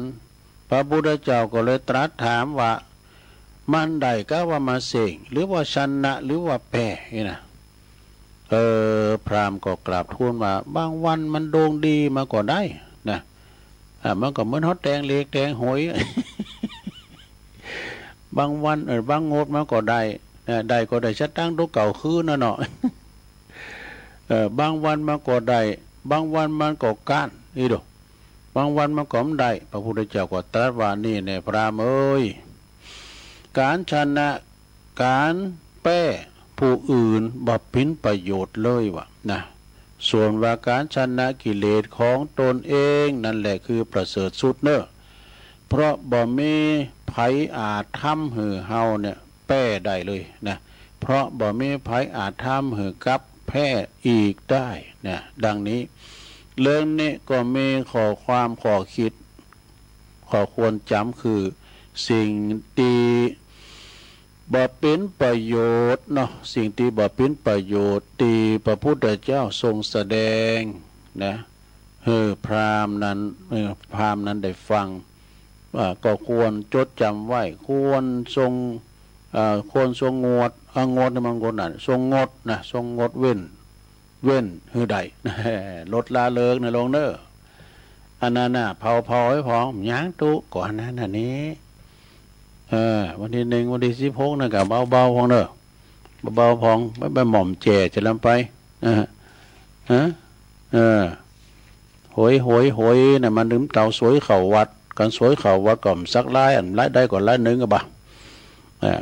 พระพุทธเจ้าก็เลยตรัสถามว่ามันได้ก็ว่ามาเสงหรือว่าชนะหรือว่าแพ้นี่นะพราหมณ์ก็กราบทูลว่าบางวันมันโด่งดีมาก็ได้นะมันก็เหมือนฮอตแดงเล็กแดงหอย บางวันบางงดมาก็ได้ได้ก็ได้ชัดตั้งตัวเก่าคืนเนาะ บางวันมันก็ได้บางวันมันก็ก้านนี่ดูบางวันมันก็ไม่ได้พระพุทธเจ้าก็ตรัสว่านี่เนี่ยพระเอ้ยการชนะการแป้ผู้อื่นบ่เป็นประโยชน์เลยวะนะส่วนว่าการชนะกิเลสของตนเองนั่นแหละคือประเสริฐสุดเนอะเพราะบ่มีไผอาจทำหือเฮาเนี่ยแป้ได้เลยนะเพราะบ่มีไผอาจทำหือกับแพ้อีกได้นะดังนี้เรื่องนี้ก็มีข้อความข้อคิดข้อควรจำคือสิ่งที่บ่เป็นประโยชน์เนาะสิ่งที่บ่เป็นประโยชน์ที่พระพุทธเจ้าทรงแสดงนะพราหมณ์นั้นได้ฟังก็ควรจดจำไว้ควรทรงงดงดในมังกรนั่นทรงงดนะทรงงดเว้นหือใดลดละเลิกในลงเนออันนั้นน่ะเผาให้พองย่างตุก่อนนั้นอันนี้วันที่1วันที่16นะกับเบาๆพองเนอเบาๆพองไม่ไปหม่อมแจ่จะลำไปโหยน่ะมันดื่มเตาสวยเข่าวัดกันสวยเข่าวัดก่อมสักไล่อันไล่ได้ก่อนไล่นึงก็บ่า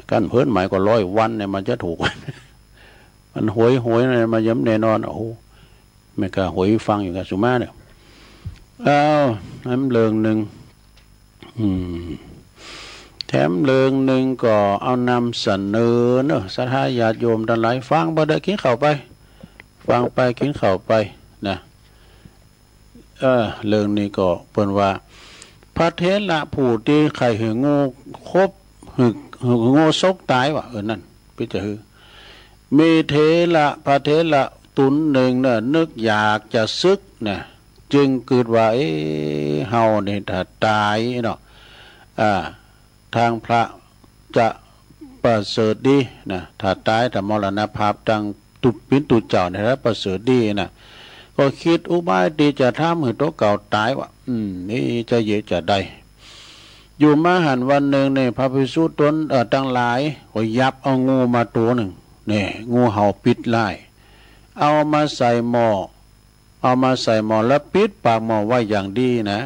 กันเพิ่นหมายก็100 วันเนี่ยมันจะถูก มันหวยเนี่ยมาย้ำแน่นอนโอ้ไม่กล้าหวยฟังอยู่กับสุมาเนี่ย เอาแถมเรื่องหนึ่งแถมเรื่องหนึ่งก็เอานำเสนอเนอะสัทธาญาติโยมทั้งหลายฟังบ่ได้กินข้าวไปฟังไปกินข้าวไปนะเรื่องนี้ก็เปิ้นว่าพระเถระผู้ที่ใครหึงงูคบหึงูซกตายวะนั่นพิจารณามีเถระพระเถระตุนหนึ่งน่ะนึกอยากจะซึกนะจึงเกิดว่าเฮาเนี่ยถ้าตายเนาะทางพระจะประเสริฐดีนะถ้าตายแต่มรณภาพทางตุปินตุเจ้าเนี่ยประเสริฐดีนะก็คิดอุบายดีจะทำให้ตัวเก่าตายวะนี่จะเยจะได้อยู่มาหันวันหนึ่งเนี่ยพระภิกษุตนตั้งหลายก็ยับเอางูมาตัวหนึ่งเนี่ยงูเห่าปิดไล่เอามาใส่หม้อแล้วปิดปากหม้อไว้อย่างดีนะ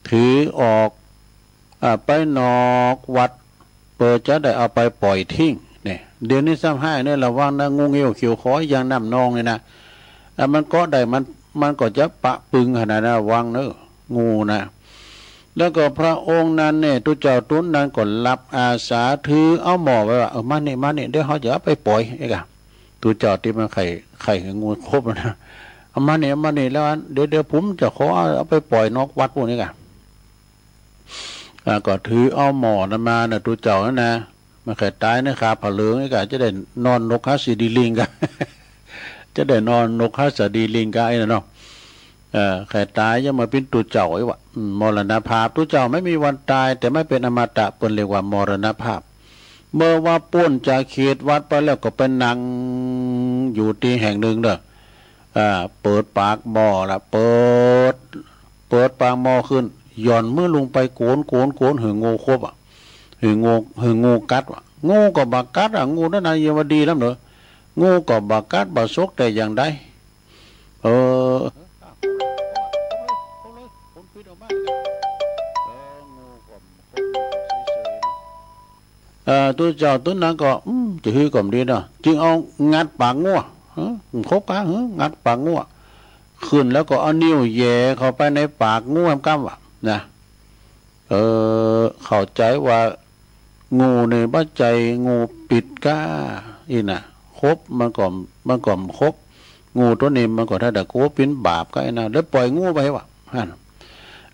ถือออกไปนอกวัดเปิดจะได้เอาไปปล่อยทิ้งเนี่ยเดี๋ยวนี้ซ้ำให้เนี่ยระวังนะงูเงี้ยวเขียวขออย่างน้ำนองเลยนะมันก็ได้มันก็จะปะปึงขนาดนั้นวังเนอะงูนะแล้วก็พระองค์นั้นเนี่ยตุเจ้าตุนนั้นก็รับอาสาถือเอาหม้อไว้ว่ามาเนี่ยเดี๋ยวเขาจะเอาไปปล่อยไอ้กะตุเจ้าที่มันไข่งูครบแล้วนะเอามาเนี่ยแล้วเดี๋ยวผมจะขอเอาไปปล่อยนอกวัดพวกนี้กะก็ถือเอาหม้อนั้นมานะตุเจ้านั่นนะมันไข่ตายนะครับผาเหลืองไอ้กะจะได้นอนนกฮัสซีดีลิงกันจะได้นอนนกฮัสดีลิงกันไอ้เนาะไข่ตายยังมาเป็นตุเจ้าไอ้วะมรณภาพตุเจ้าไม่มีวันตายแต่ไม่เป็นอมตะเป็นเรียกว่ามรณภาพเมื่อว่าป้นจากเขตวัดไปแล้วก็เป็นนางอยู่ที่แห่งหนึ่งเด้อเปิดปากหม้อละเปิดปากหม้อขึ้นหย่อนมือลงไปโกนหึงงูครบหึงงูกัดงูก็บักกัดงูนั่นนายยวดีแล้วเนอะงูก็บักกัดบักซกแต่อย่างใดตัวเจ้าตัวนั้นก็จะฮือก่อมดีเนาะจึงเอางัดปากงัวคบกันงัดปากงัวขึ้นแล้วก็เอานิ้วแย่เข้าไปในปากงูกั้มวะนะเข้าใจว่างูในบ้าใจงูปิดก้าอีน่ะคบมันก่อมคบงูตัวนี้มันก็ถ้าแต่โคเป็นบาปก็ไอ้นะแล้วปล่อยงูไปวะ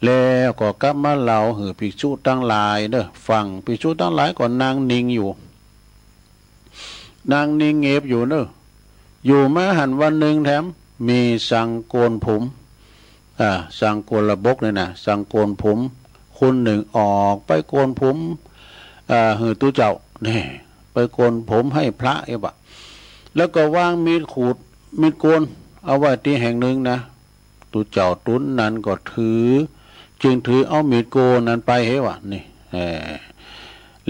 แล้วก็กลับมาเล่าหือภิกษุตั้งหลายเด้อฟังภิกษุตั้งหลายก็นางนิ่งอยู่นางนิ่งเงียบอยู่เด้ออยู่มาหันวันหนึ่งแถมมีสังโกนผมสังโกนระบกเนี่ยนะสังโกนผมคนหนึ่งออกไปโกนผมหือตู้เจ้าเนี่ยไปโกนผมให้พระเอวะแล้วก็วางมีดขูดมีดโกนเอาไว้ที่แห่งหนึ่งนะตู้เจ้าตุนนั้นก็จึงถือเอามีดโกนนั้นไปเฮ้วะนี่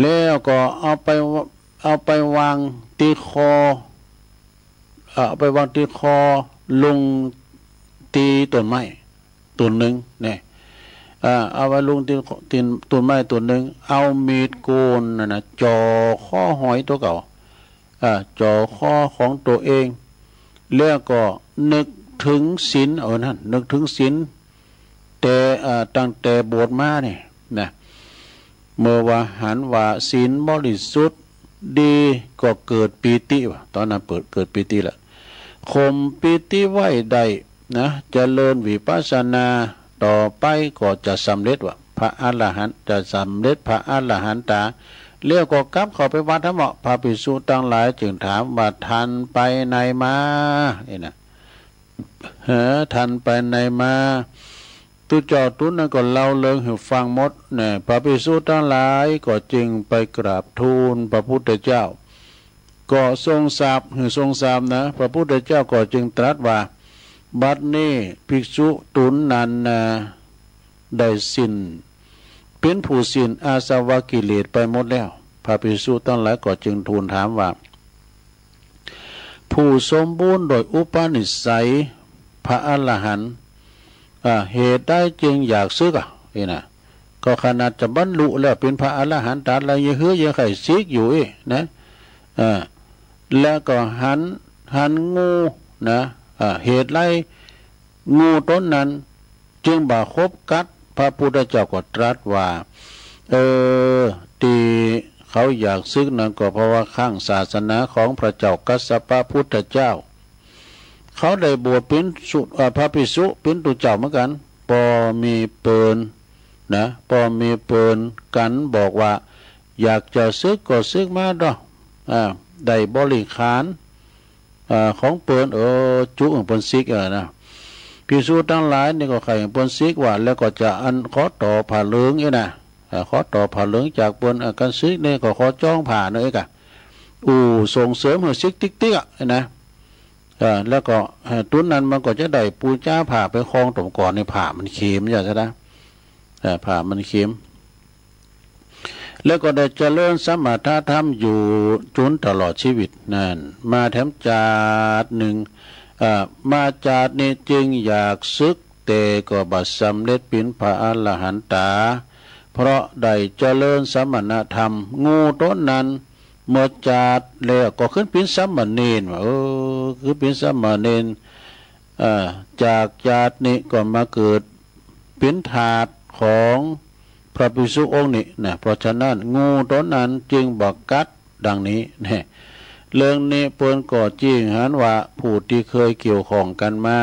แล้วก็เอาไปวางที่คอเอาไปวางที่คอลงตีต้นไม้ต้นหนึ่งเนี่ยเอาไว้ลงที่ต้นไม้ต้นหนึ่งเอามีดโกนนะจ่อข้อหอยตัวเก่าจ่อข้อของตัวเองแล้วก็นึกถึงศีลนั่นนึกถึงศีลแต่ตั้งแต่บวชมาเนี่ยนะเมื่อว่าหันว่าศีลบริสุทธิ์ดีก็เกิดปีติวะตอนนั้นเกิดปีติละข่มปีติไว้ได้นะเจริญวิปัสสนาต่อไปก็จะสำเร็จว่าพระอรหันต์จะสำเร็จพระอรหันตาเลี้ยวก็กลับเข้าไปวัดทั้งหมดพระภิกษุตั้งหลายจึงถามว่าท่านไปไหนมานะท่านไปไหนมาตุเจ้าตุนนั้นก็เล่าเรื่องให้ฟังหมดเนี่ยพระภิกษุทั้งหลายก็จึงไปกราบทูลพระพุทธเจ้าก็ทรงทราบนะพระพุทธเจ้าก็จึงตรัสว่าบัดนี้ภิกษุตุนนั้นได้สิ้นเป็นผู้สิ้นอาสวะกิเลสไปหมดแล้วพระภิกษุทั้งหลายก็จึงทูลถามว่าผู้สมบูรณ์โดยอุปนิสัยพระอรหันต์เหตุได้จึงอยากซึกนะก็ขนาดจะบรรลุแล้วเป็นพระอรหันต์ตัดอะไรยังเฮือยังไข่ซิกอยู่นะแล้วก็หันงูนะเหตุไรงูต้นนั้น จึงบ่าคบกัดพระพุทธเจ้าก็ตรัสว่าตีเขาอยากซึกนั้นก็เพราะว่าข้างศาสนาของพระเจ้ากัสสปะพุทธเจ้าเขาได้บวชเป็นพระภิกษุเป็นตุเจ้าเหมือนกันพอมีปืนนะพอมีปืนกันบอกว่าอยากจะซึกก็ซึกมาดอกได้บริขารของเปิ้นจุของเปิ้นซิกนะภิกษุทั้งหลายนี่ก็ใครเปิ้นซิกว่าแล้วก็จะอันขอต่อผ้าเหลืองนี่นะขอต่อผ้าเหลืองจากเปิ้นกันซิกนี่ก็ขอจ้องผ้านี่กะส่งเสริมให้ซิกติ๊กๆนะแล้วก็ตุ้นนั้นมันก็จะได้ปูจ้าผ้าไปคล้องตรงก่อนในผ้ามันเข็มอย่างซะนะผ้ามันเข็มแล้วก็ได้เจริญสมถะธรรมอยู่จนตลอดชีวิตนั่นมาแถมจาดหนึ่งมาจาดนี้จึงอยากซึกเตก็บัดสำเร็จเป็นพระอรหันตาเพราะได้เจริญสมณธรรมงูต้นนั้นเมื่อจาดแล้วก็ขึ้นเป็นสมณเณรคือเป็นสมณเณรจากจาดนี้ก็มาเกิดเป็นถาดของพระภิกษุองค์นี้นะเพราะฉะนั้นงูต้นนั้นจึงบอกกัดดังนี้เนี่ยเรื่องนี้เปิ้นก็จริงหันว่าผู้ที่เคยเกี่ยวข้องกันมา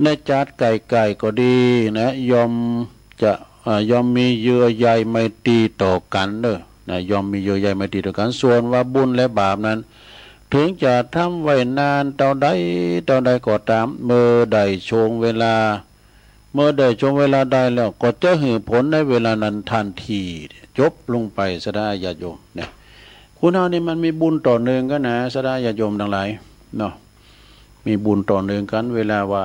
ในจัดไก่ก็ดีนะยอมมีเยื่อใยไมตรีต่อกันเด้อนะยอมมีเยื่อใยไมตรีต่อกันส่วนว่าบุญและบาปนั้นถึงจะทำไว้นานเท่าใดก็ตามเมื่อใดช่วงเวลาได้แล้วก็จะหือผลในเวลานั้นทันทีจบลงไปสดาญาติโยมเนี่ยคุณเอานี่มันมีบุญต่อเนื่องกันนะสดาญาติโยมทั้งหลายเนาะมีบุญต่อเนื่องกันเวลาว่า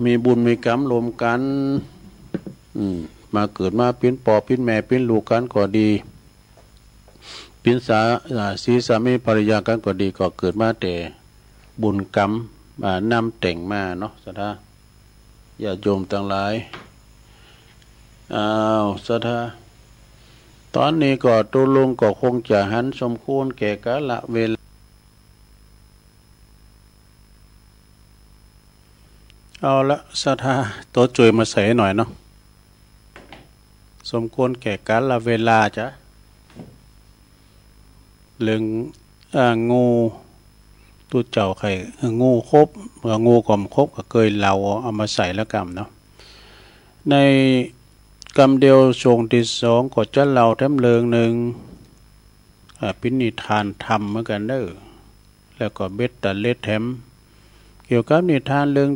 มีบุญมีกรรมรวมกันมาเกิดมาเป็นพ่อเป็นแม่เป็นลูกกันก็ดีเป็นสีสามีภรรยากันก็ดีก็เกิดมาแต่บุญกรรมนำแต่งมาเนาะสถาญาติโยมทั้งหลายสถาตอนนี้ก็ตุลุงก็คงจะหันสมควรแก่กาลเวลาเอาละสถาตัวจุยมาใส่หน่อยเนาะสมควรแก่กาลเวลาจ้ะเรื่องงูตัวเจ้าไข่งูครบงูก่อมครบก็เคยเราเอามาใส่แล้วกรรมเนาะในกรรมเดียวช่วงที่สองก็จะเล่าแถมเรื่องหนึ่งพินิธานธรรมเหมือนกันเด้อแล้วก็เบ็ดตะเล็ดแถมเกี่ยวกับนิทานเรื่อง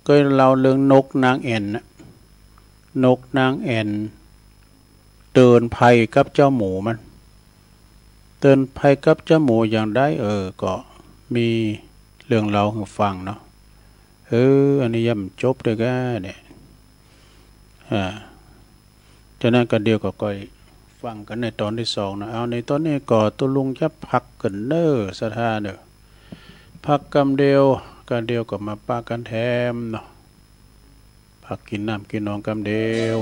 เคยเล่าเรื่องนกนางแอ่นนกนางแอ่นเตือนภัยกับเจ้าหมูมันเตือนภัยกับเจ้าหมูอย่างได้ก็มีเรื่องเราให้ฟังเนาะอันนี้ย่ำจบเลยก็เนี่ยฉะนั้นก็เดียวก็ก่อยฟังกันในตอนที่สองนะเอาในตอนนี้ก็ตุลุงจะพักกันเด้อสถาเด้อพักกำเดียวกันเดียวก็มาปากันแถมเนาะพักกินน้ำกินนองกำเดียว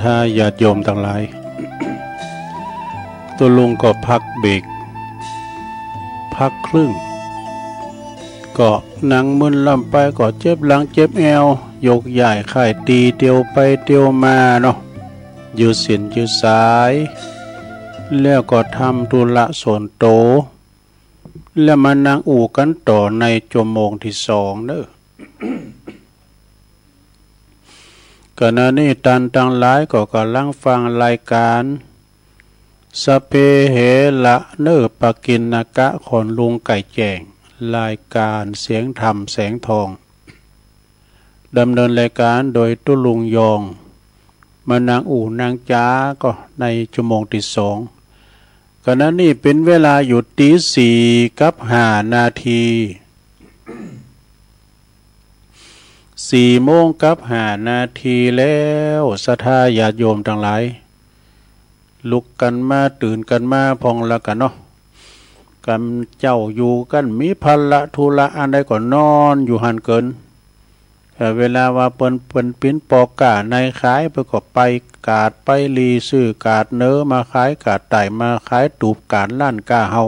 ธาญาติโยมทั้งหลายตัวลุงก็พักเบรกพักครึ่งก็นั่งมึนลำไปก็เจ็บหลังเจ็บแอวยกใหญ่ไข่ตีเตียวไปเตียวมาเนาะยืดเส้นยืดสายแล้วก็ทำธุระส่วนโตแล้วมานั่งอู่กันต่อในชั่วโมงที่สองเนอะขณะนี้ตันทั้งหลายก็กำลังฟังรายการสเปเหละเนอปกินนกะขอนลุงไก่แจงรายการเสียงธรรมแสงทองดำเนินรายการโดยตุลุงยองมานางอู่นางจ้าก็ในชั่วโมงที่สองขณะนี้เป็นเวลาอยู่ตีสี่กับ5 นาที4 โมงกับ5 นาทีแล้วศรัทธาญาติโยมทั้งหลายลุกกันมาตื่นกันมาพองละกันเนาะกันเจ้าอยู่กันมีภาระธุระอันใดก็นอนอยู่หันเกินแต่เวลาว่าเปิ้นปิ้นปอกกาในขายไปก็ไปกาดไปรีซื้อกาดเนื้อมาขายกาดไต่มาขายตูบกาดล้านกาเฮา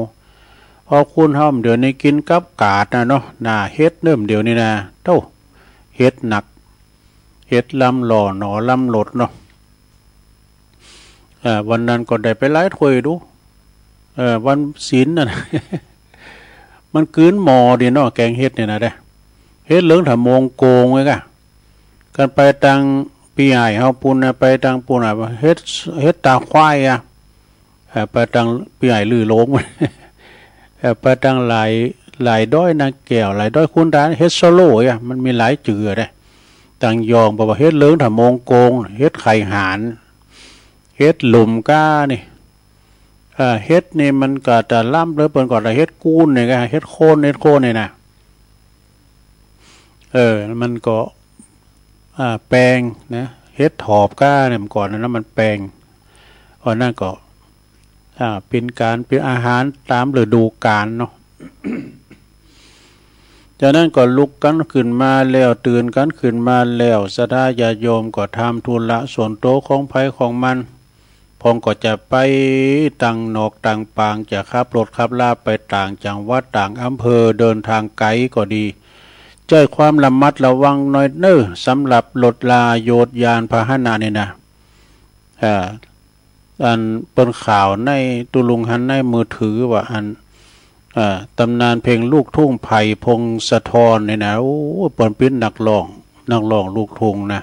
พอคุณเฮาเดี๋ยวนี้กินกับกาดนะเนาะหน้าเฮ็ดเนิ่มเดี๋ยวนี้นะเท่าเฮ็ดหนักเฮ็ดลำหล่อหนอลำหลดเนาะวันนั้นก็ได้ไปไล่ถ้วยดูวันศีลน่ะ มันกืนหมอดีเนาะแกงเฮ็ดเนี่ยนะเด้เฮ็ดเหลืองถ้ามงโกงไว้กันไปตังปีใหญ่เฮาปุ่นไปตังปุ่นเฮ็ดตาควายไปตังปีใหญ่ลือโลง ไปตังหลายด้อยนางแก้วหลายด้อยคุณดานเฮ็ดโซโล่มันมีหลายจื่อเด้ตังยองบอกว่าเฮ็ดเหลืองถ้ามงโกงเฮ็ดไข่หานเฮ็ดหลุมก้านี่เฮ็ดนี่มันก็จะล่ำเลยเปิ้นก็จะเฮ็ดกูนนี่ก็เฮ็ดโคนนี่นะมันก็แปลงนะเฮ็ดถอบก้าเนี่ยก่อนนั้นมันแปลงอันนั้นก็เป็นอาหารตามฤดูกาลเนาะ จากนั้นก็ลุกกันขึ้นมาแล้วตื่นกันขึ้นมาแล้วศรัทธาญาติโยมก็ทำธุระส่วนโตของไผของมันพงก็จะไปต่างนอกต่างปางจะขับรถขับลาไปต่างจังหวัดต่างอำเภอเดินทางไกลก็ดีใจความระมัดระวังหน่อยเน้อสำหรับรถลาโยดยานพาหนะนี่นะอันเป็นข่าวในตุลุงหันในมือถือว่าตำนานเพลงลูกทุ่งไผ่พงศธรนี่นะโอ้เปิ่นเป็นนักร้องลูกทุ่งนะ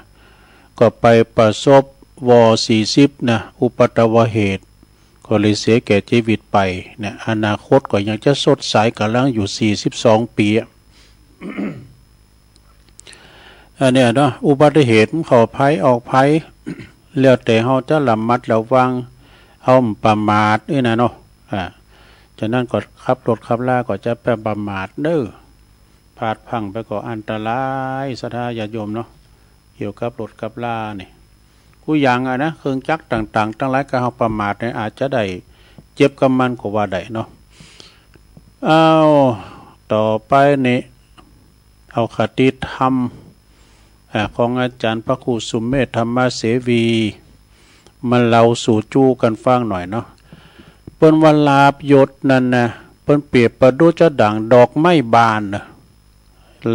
ก็ไปประสบว.40นะอุบัติเหตุก็เลยเสียแก่ชีวิตไปเนี่ยอนาคตก็ยังจะสดใสกำลังอยู่42 ปีอันเนี้ยเนาะอุบัติเหตุเข้าภัยออกภัยแล้วแต่เฮาจะระมัดระวังเฮาประมาทนี่นะเนาะฉะนั้นก็ขับรถขับลาก็จะประมาทเด้อพลาดพังไปก็อันตรายศรัทธาญาติโยมเนาะเกี่ยวกับรถกับลานี่กูอย่างนะเครื่องจักรต่างๆทั้งหลายก็เฮาประมาทเนี่ยอาจจะได้เจ็บกับมันก็ว่าได้เนาะเอาต่อไปนี่เอาคติธรรมของอาจารย์พระครูสุมเมธธรรมเสวีมาเล่าสู่จู้กันฟังหน่อยเนาะเปิ้นว่าลาบยศนั่นนะเปิ้นเปรียบประดุจดั่งดอกไม้บานนะ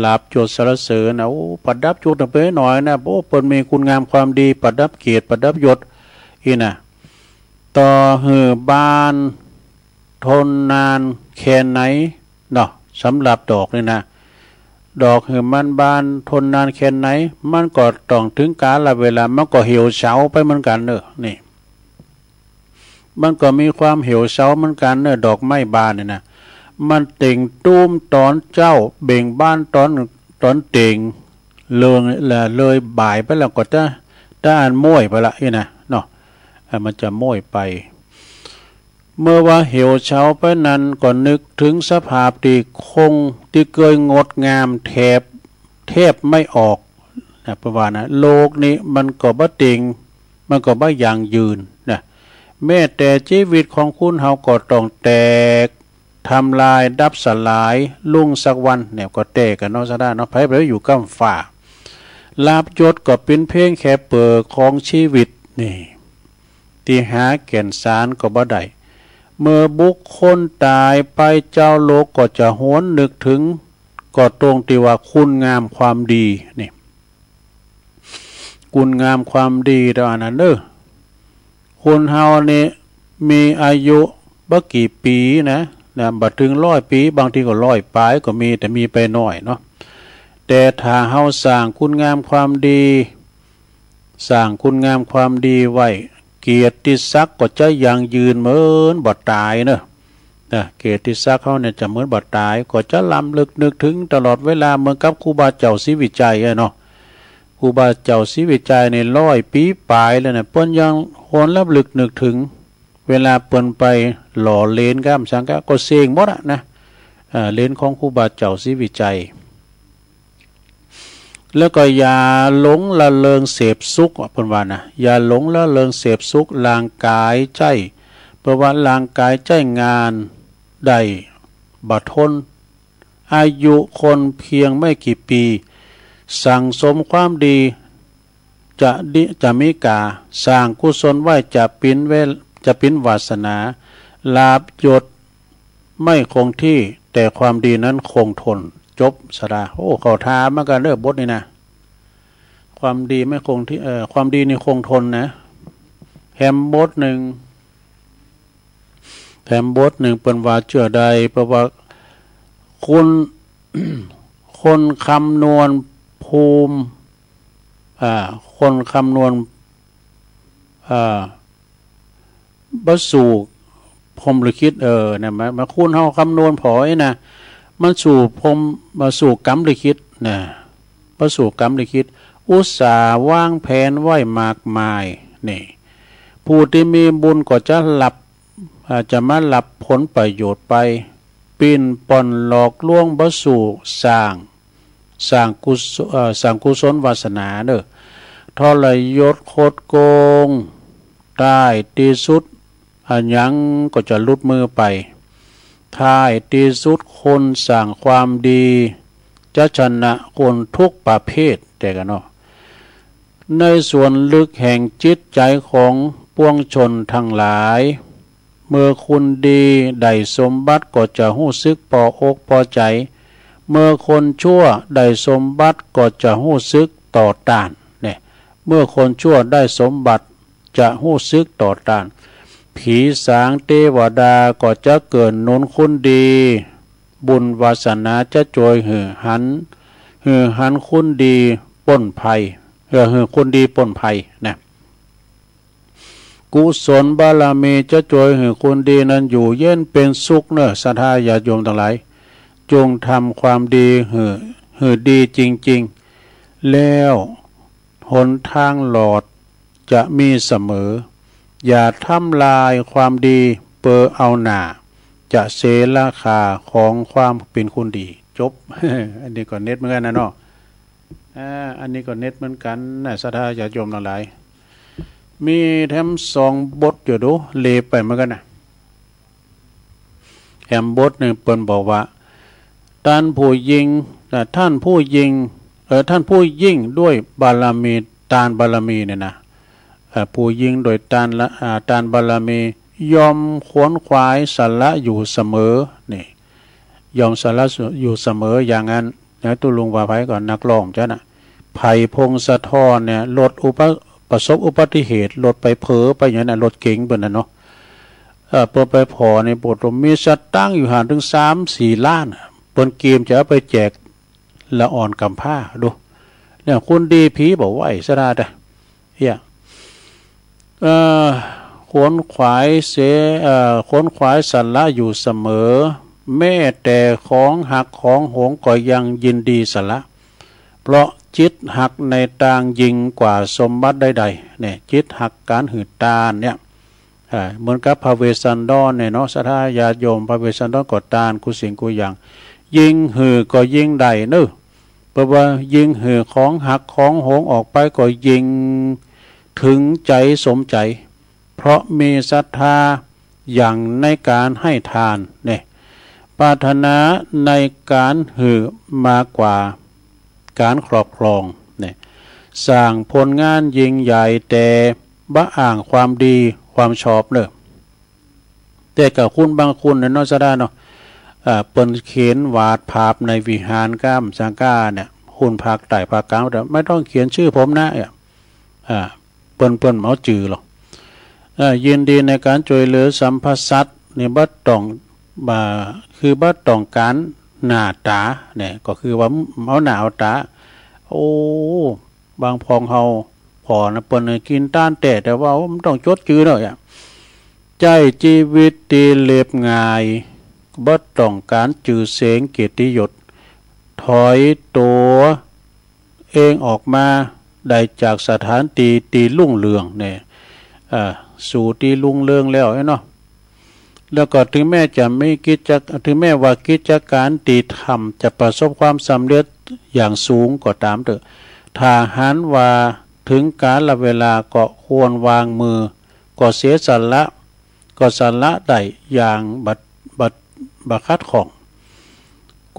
ลาบยศสรรเสริญนะโอ้ประดับยศไปหน่อยนะโอ้เปิ้นมีคุณงามความดีประดับเกียรติประดับยศอีนะต่อหือบานทนนานแค่ไหนเนาะสำหรับดอกนี่นะดอกหือมันบานทนนานแค่ไหนมันก็ต้องถึงกาลเวลามันก็เหี่ยวเฉาไปเหมือนกันเนอะนี่มันก็มีความเหี่ยวเฉาเหมือนกันเนอะดอกไม้บานนี่นะมันเต่งตุ้มตอนเจ้าเบ่งบ้านตอนเต่งเลยบ่ายไปแล้วก็จะด้านม้วยไปละนี่นะเนาะมันจะม้วยไปเมื่อว่าเหี่ยวเฉาไปนั้นก็นึกถึงสภาพที่คงที่เคยงดงามแทบไม่ออกนะประมาณนะโลกนี้มันก็บ่ติงมันก็บ่ยั่งยืนนะแม้แต่ชีวิตของคุณเฮาก็ต้องแตกทำลายดับสลายลุ่งสักวันเนี่ยก็แตกกันเนาะซะได้เนาะไผอยู่กำฝ่าลาบยศก็เป็นเพียงแค่เปิดของชีวิต นี่ที่หาแก่นสารก็บ่ได้เมื่อบุคคลตายไปเจ้าโลกก็จะหวนนึกถึงก็ตรงที่ว่าคุณงามความดีนี่คุณงามความดีตอนนั้นคนเฮานี่มีอายุบ่กี่ปีนะบัดถึง100 ปีบางทีก็100 ปลายก็มีแต่มีไปน้อยเนาะแต่ถ้าเฮาสร้างคุณงามความดีสร้างคุณงามความดีไว้เกียรติศักดิ์ก็จะยังยืนเหมือนบ่ตายเนอะเกียรติศักดิ์เขาเนี่ยจะเหมือนบ่ตายก็จะล้ำลึกนึกถึงตลอดเวลาเหมือนกับครูบาเจ้าศรีวิจัยเนาะครูบาเจ้าศรีวิจัยใน100 ปีปลายแล้วเนี่ยเปิ้นยังโหนล้ำลึกนึกถึงเวลาเปิ้นไปหล่อเลนก้ามสังกะก็เสงหมดนะเลนของครูบาเจ้าศรีวิจัยแล้วก็อย่าหลงละเลงเสพสุขเพิ่นว่านะอย่าหลงละเลงเสพสุขร่างกายใจเพราะว่าร่างกายใจงานได้บัดทนอายุคนเพียงไม่กี่ปีสั่งสมความดีจะมีกาสร้างกุศลไว้จะเป็นวาสนาลาภยศไม่คงที่แต่ความดีนั้นคงทนจบสดาโอ้เขาท้ามากันบทนี่นะความดีไม่คงที่ความดีนี่คงทนนะแฮมบทหนึ่งเป็นว่าเชื่อใดเพราะว่าคุณ คนคำนวณภูมิคนคำนวณบสู่พรหมลิขิตเนี่ยมาคุณเฮาคำนวณพอยนะมันสู่พรหมมาสู่กรรมลิขิตนะมาสู่กรรมลิขิตอุตสาห์วางแผนไว้มากมายนี่ผู้ที่มีบุญก็จะจะมาหลับผลประโยชน์ไปปีนป่อนหลอกลวงบสู่สร้างกุศลวาสนาทรยศโคดโกงได้ที่สุดอันยังก็จะลุดมือไปท้ายที่สุดคนสร้างความดีจะชนะคนทุกประเภทแต่กันเนาะในส่วนลึกแห่งจิตใจของปวงชนทั้งหลายเมื่อคุณดีได้สมบัติก็จะหู้สึกพออกพอใจเมื่อคนชั่วได้สมบัติก็จะหู้สึกต่อต้านเนี่ยเมื่อคนชั่วได้สมบัติจะหู้สึกต่อต้านผีสางเทวดาก็จะเกิดนุนคุณดีบุญวาสนาจะโจยหือหันคุณดีป้นภัยหือคุณดีป้นภัยนะกุศลบารมีจะโจยหือคุณดีนั้นอยู่เย็นเป็นสุขศรัทธาญาติโยมทั้งหลายจงทำความดีหือดีจริงๆแล้วหนทางหลอดจะมีเสมออย่าทำลายความดีเปอเอาหน้าจะเสียราคาของความเป็นคนดีจบ อันนี้ก็เน็ตเหมือนกันนะเนาะอันนี้ก็เน็ตเหมือนกันนะศรัทธาญาติโยมทั้งหลายมีแถม2 บทอยู่ดูเลไปเหมือนกันนะแถมบทหนึ่งเปิ้นบอกว่าท่านผู้ยิ่งด้วยบารมีทานบารมีเนี่ยนะผู้ยิ่งโดยทานบารมียอมขวนขวายสละอยู่เสมอนี่ยอมสละอยู่เสมออย่างนั้นนะตุลุงว่าไผก่อนนักร้องจ้ะนะไผ่พงศธรเนี่ยประสบอุบัติเหตุรถไปเผลอไปอย่างนั้นรถเก๋งเปิ้นน่ะเนาะเปิ้นไปพอในบทมีสตังค์อยู่ห่างถึง 3-4 ล้านเปิ้นเกมจะเอาไปแจกละอ่อนกำพร้าดูเนี่ยคุณดีผีบอกไหวซะได้แต่เฮียขวนขวายสันละอยู่เสมอแม้แต่ของหักของหงก็ยังยินดีสละเพราะจิตหักในทางยิ่งกว่าสมบัติใดๆเนี่ยจิตหักการหืดตาเนี่ยเหมือนกับพระเวสสันดรเนี่ยเนาะศรัทธาญาติโยมพระเวสสันดรก็ตานกุสิ่งกุอย่างยิงหือก็ยิงได้เนอะเพราะว่ายิงหือของหักของหงออกไปก็ยิงถึงใจสมใจเพราะมีศรัทธาอย่างในการให้ทานเนี่ยปรารถนาในการหือมากกว่าการครอบครองเนี่ยสร้างผลงานยิ่งใหญ่แต่ บ้าอ่างความดีความชอบเนอะแต่กับคุณบางคุณเนี่ยนอสดาเนาะเปิ้นเขียนวาดภาพในวิหารก้ามสังกาเนี่ยหุ่นภาคใต้ภาคกลางแต่ไม่ต้องเขียนชื่อผมนะเปิ้นเมาจือหรอกยินดีในการช่วยเหลือสัมภสัตเนี่ยบัดต้องคือบัดต้องการหน้าตาเนี่ยก็คือว่าเอาหน้าเอาตาโอ้บางพองเฮาพอนะเปิ้นกินต้านแต่ว่ามันต้องจดจื้อหน่อยใจชีวิตดีเรียบง่ายบัดต้องการจื่อเสียงเกียรติยศถอยตัวเองออกมาได้จากสถานตีลุ่งเรืองเนี่ยสู่ตีลุ่งเรืองแล้วเนาะแล้วก็ถึงแม้จะไม่ถึงแม้ว่ากิจการตีทำจะประสบความสำเร็จอย่างสูงก็ตามเถอะถ้าหันว่าถึงกาลเวลาก็ควรวางมือก็เสียสละได้อย่างบัดคัดของ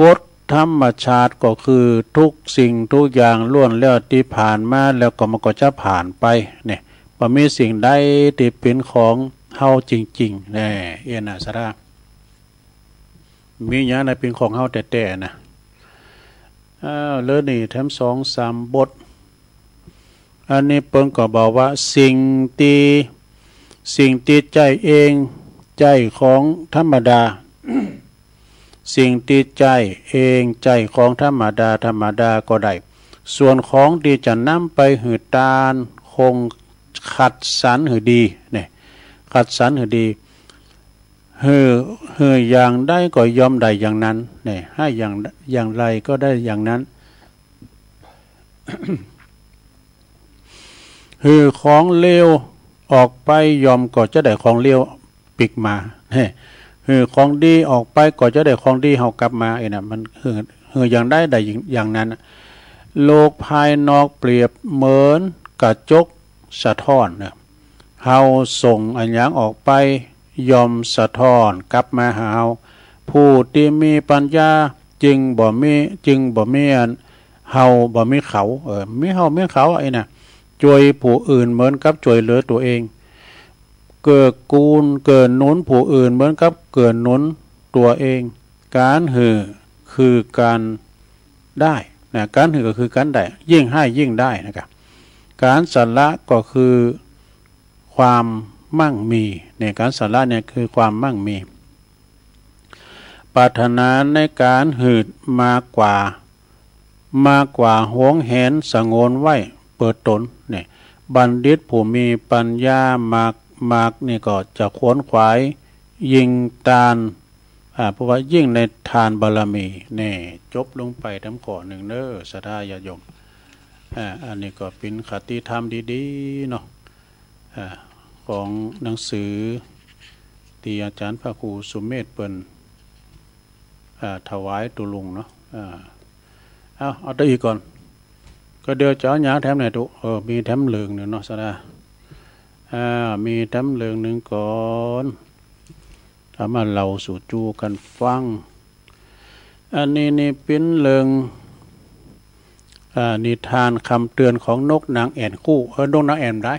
กฎธรรมชาติก็คือทุกสิ่งทุกอย่างล้วนแล้วที่ผ่านมาแล้วก็มันก็จะผ่านไปเนี่ยบ่มีสิ่งใดที่เป็นของเฮาจริงๆแน่เอ็นะสระมีหยังในเป็นของเฮาแต่นะเลยนี่แถม2-3 บทอันนี้เปิ้นก็บอกว่าสิ่งที่ใจเองใจของธรรมดา สิ่งที่ใจเองใจของธรรมดาก็ได้ส่วนของที่จะนำไปหือตานคงขัดสรรหือดีเนี่ยขัดสรรหือดีหืออย่างได้ก็ยอมได้อย่างนั้นเนี่ยให้อย่างไรก็ได้อย่างนั้น หือของเลวออกไปยอมก็จะได้ของเลวปิกมาของดีออกไปก็จะได้ของดีเฮากลับมาน่ะมันอย่างได้อย่างนั้นโลกภายนอกเปรียบเหมือนกระจกสะท้อนเนี่ยเฮาส่งอันหยังออกไปยอมสะท้อนกลับมาหาเฮาผู้ที่มีปัญญาจึงบ่มีอันเฮาบ่มีเขามีเฮามีเขาน่ะช่วยผู้อื่นเหมือนกับช่วยเหลือตัวเองเกิดหนุนผู้อื่นเหมือนกับเกิดหนุนตัวเองการคือการได้นะการก็คือการได้ยิ่งให้ยิ่งได้นะครับการสละก็คือความมั่งมีในการสละเนี่ยคือความมั่งมีปรารถนาในการหืดมากกว่าหวงแหนสงวนไว้เปิดตนเนี่ยบัณฑิตผู้มีปัญญามากนี่ก็จะขวนขวายยิงตานเพราะว่ายิ่งในทานบารมีนี่จบลงไปทั้งข้อหนึ่งเด้อศรัทธาญาติโยมอันนี้ก็เป็นคติธรรมดีๆเนาะของหนังสือที่อาจารย์พระครูสุเมธเปิ้นถวายตุลุงเนาะเอาตัวอีกก่อนก็เดี๋ยวจะเอาหยาแถมไหนตุมีแถมเหลืองหนึ่งเนาะศรัทธามีแถมเหลืองหนึ่งก่อนทำมาเราสู่จูกันฟังอันนี้นี่เป็นเรื่องนิทานคำเตือนของนกนางแอ่นคู่นกนางแอ่นได้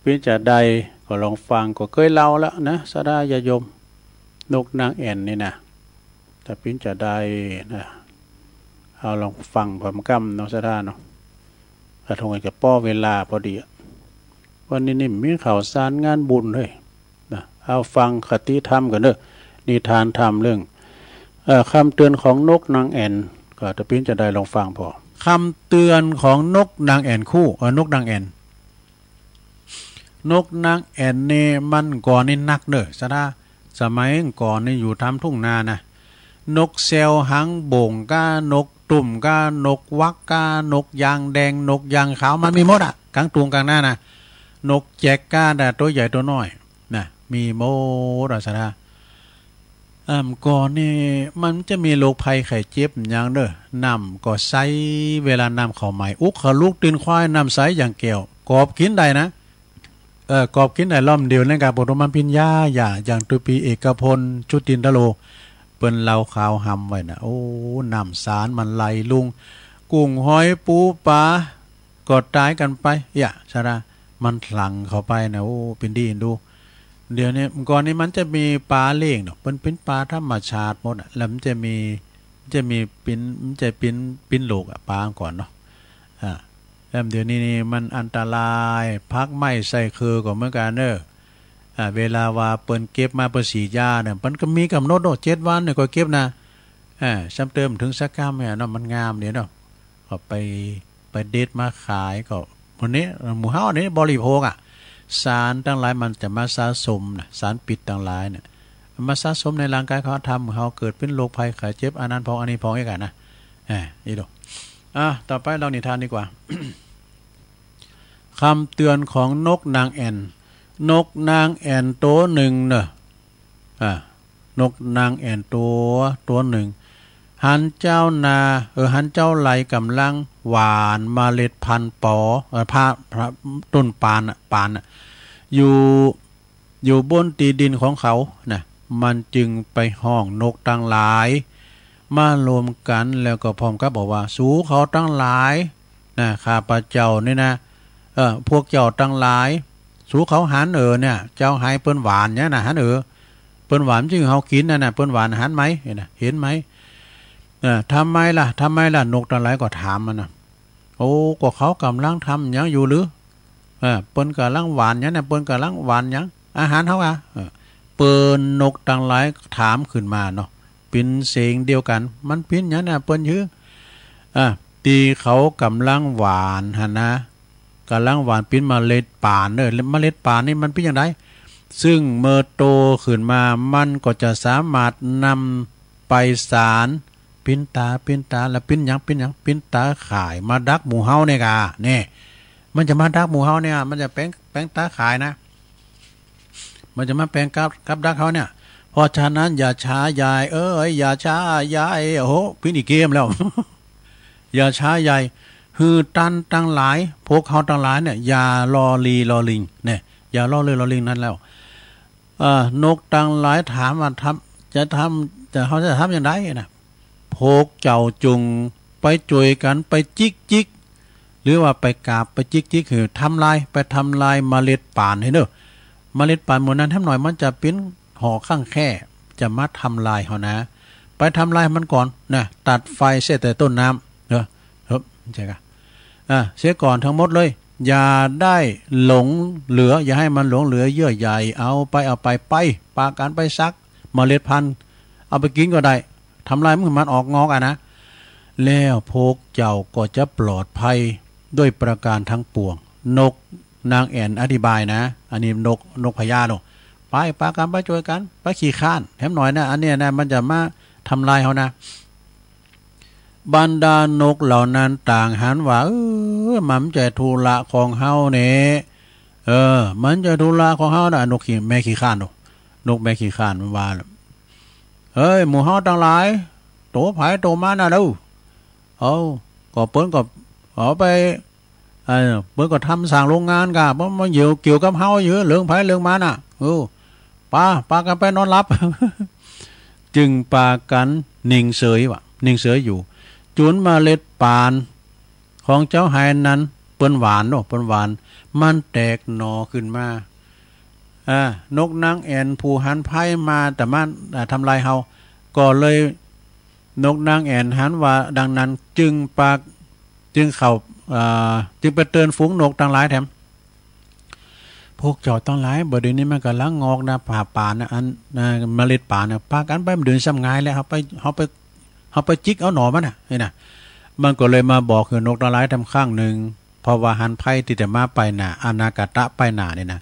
เป็นจะใดก็ลองฟังก็เคยเล่าแล้วนะสดายยมนกนางแอ่นนี่นะแต่เป็นจะใดนะเอาลองฟังพร้อมกันเนาะสดาเนาะกระทงกับป้อเวลาพอดีวันนี้นี่มีข่าวสารงานบุญเลยนะเอาฟังคติธรรมกันเด้อนิทานธรรมเรื่องคำเตือนของนกนางแอ่นก็จะเป็นจะได้ลองฟังพอคำเตือนของนกนางแอ่นคู่นกนางแอ่นนี่มันก่อนนี่นักเด้อซะนะสมัยก่อนนี่อยู่ทำทุ่งนานะนกเซลหางโบ่งก้านกตุ่มก้านกวักก้านกยางแดงนกยางขาวมันมีหมดกลางตุงกลางหน้านะนกแจกก้าแต่ตัวใหญ่ตัวน้อยนะมีหมดซะนะก่อนนี่มันจะมีโรคภัยไข้เจ็บอย่างเด้อน้ำก็ใสเวลาน้ำเข้าใหม่อุกขลุกตีนควายน้ำใสอย่างแก้วกอบกินได้นะกอบกินได้ล่อมเดียวในการปฐมพิญญาอย่างตุปีเอกพลชุตินทโลเปิ้นเล่าข่าวหำไว้นะโอ้น้ำสารมันไหลลุงกุ้งหอยปูปลาก็ตายกันไปชะระ มันหลังเข้าไปนะโอ้เป็นดีดูเดี๋ยวนี้ก่อนนี้มันจะมีปลาเลี้ยงเนาะเป็นปลาธรรมชาติหมดอ่ะแล้วมันจะมีปิ้นลูกอ่ะปลาก่อนเนาะแล้วเดี๋ยวนี้นี่มันอันตรายพักไม่ใส่คือก็เหมือนกันเด้อเวลาว่าเปิ้นเก็บมาเปิ้นฉีดยาเนี่ยเปิ้นก็มีกำหนดเนาะ7 วันเนี่ยก็เก็บนะซ้ำเติมถึงสักกามเนี่ยเนาะมันงามเนี่ยเนาะก็ไปเด็ดมาขายก็วันนี้หมู่เฮานี่บริโภคสารตั้งหลายมันจะมาสะสมนะสารปิดตั้งหลายเนี่ยมาสะสมในร่างกายเขาทำเขาเกิดเป็นโรคภัยไข้เจ็บอันนั้นพองอันนี้พองอีกนะนี่ดูต่อไปเรานิทานดีกว่า คำเตือนของนกนางแอ่นนกนางแอ่นตัวหนึ่งเนอะนกนางแอ่นตัวหนึ่งหันเจ้านาหันเจ้าไหลกำลังหวานเมล็ดพันธุ์ปอพระต้นปานอยู่บนตีดินของเขานะมันจึงไปห้องนกตั้งหลายมารวมกันแล้วก็พร้อมกับบอกว่าสูเขาตั้งหลายนะข้าพเจ้านี่นะพวกเจ้าตั้งหลายสูเขาหันเนี่ยเจ้าให้เปิ้นหวานเนี่ยนะหันเปิ้นหวานจึงเขากินนะเปิ้นหวานหันไหมเห็นไหมทำไมล่ะนกตั้งหลายก็ถามมันนะโอ้ก็เขากำลังทำยังอยู่หรือเปิ้นกำลังหวานยังนะเปิ้นกำลังหวานยังอาหารเขาเปิ้นนกตั้งหลายถามขึ้นมาเนาะเป็นเสียงเดียวกันมันเป็นยังนะเปิ้นชื่อตีเขากำลังหวานฮะนะกำลังหวานเป็นเมล็ดป่านเมล็ดป่านนี่มันเป็นอย่างไรซึ่งเมื่อโตขึ้นมามันก็จะสามารถนำไปสารปิ้นตาแล้วปิ้นปิ้นตาขายมาดักหมูเฮาเนี่ยกะเนี่ยมันจะมาดักหมูเฮาเนี่ยมันจะแป้งตาขายนะมันจะมาแป้งกับดักเขาเนี่ยเพราะฉะนั้นอย่าช้ายายอย่าช้ายายโอ้โหปิ้นอีกเกมแล้ว อย่าช้ายายคือตั้งหลายพวกเขาตั้งหลายเนี่ยอย่ารอลิงเนี่ยอย่ารอลิงนั่นแล้วนกตั้งหลายถามว่าเขาจะทำอย่างไรนะพวกเจ้าจุงไปจุยกันไปจิกหรือว่าไปกาบไปจิกคือทำลายเมล็ดป่านให้เนอะเมล็ดป่านหมดนั้นทำหน่อยมันจะเป็นห่อข้างแค่จะมาทำลายเขานะไปทำลายมันก่อนนะตัดไฟเสียแต่ต้นน้ำเนอะใช่ค่ะเสียก่อนทั้งหมดเลยอย่าได้หลงเหลืออย่าให้มันหลงเหลือเยื่อใหญ่เอาไปปากันไปซักเมล็ดพันธุ์เอาไปกินก็ได้ทำลายมันออกงอกนะแล้วพวกเจ้าก็จะปลอดภัยด้วยประการทั้งปวงนกนางแอ่นอธิบายนะอันนี้นกพญาเนาะไปปากันไปช่วยกันไปขี่ข้านแถมหน่อยนะอันนี้นะมันจะมาทำลายเขานะบรรดานกเหล่านั้นต่างหันว่ามันจะธุระของเฮาเนี่ยมันจะธุระของเฮานะนกแม่ขี่ข้านนกแม่ขี่ข้านมันว่าหมู่เฮาต่างหลายโตไผโตมาน่ะเด้อก็เปิ้นก็เอาไปเปิ้นก็ทำสร้างโรงงานกะบ่มาเกี่ยวกับเฮาอยู่เรื่องไผเรื่องมันน่ะปากันไปนอนหลับ จึงปากันนิ่งเฉยอยู่จุนเมล็ดปานของเจ้าหายนั้นเปิ้นหวานมันแตกหนอขึ้นมานกนางแอ่นผู้หันไพ่มาแต่มันทำลายเฮาก็เลยนกนางแอ่นหันว่าดังนั้นจึงไปเตือนฝูงนกต่างหลายแถมพวกเจ้าต่างหลายบ่เดี๋ยวนี้มันกำลังงอกนะผ่าป่านะอันเมล็ดป่านะพากันไปมันเดินซ้ำงายแล้วเขาไปจิกเอาหนอมันนะมันก็เลยมาบอกคือนกต่างหลายทำข้างหนึ่งเพราะว่าหันไพ่ที่จะมาไปน่ะอนาคตะไปหนาเนี่ยนะ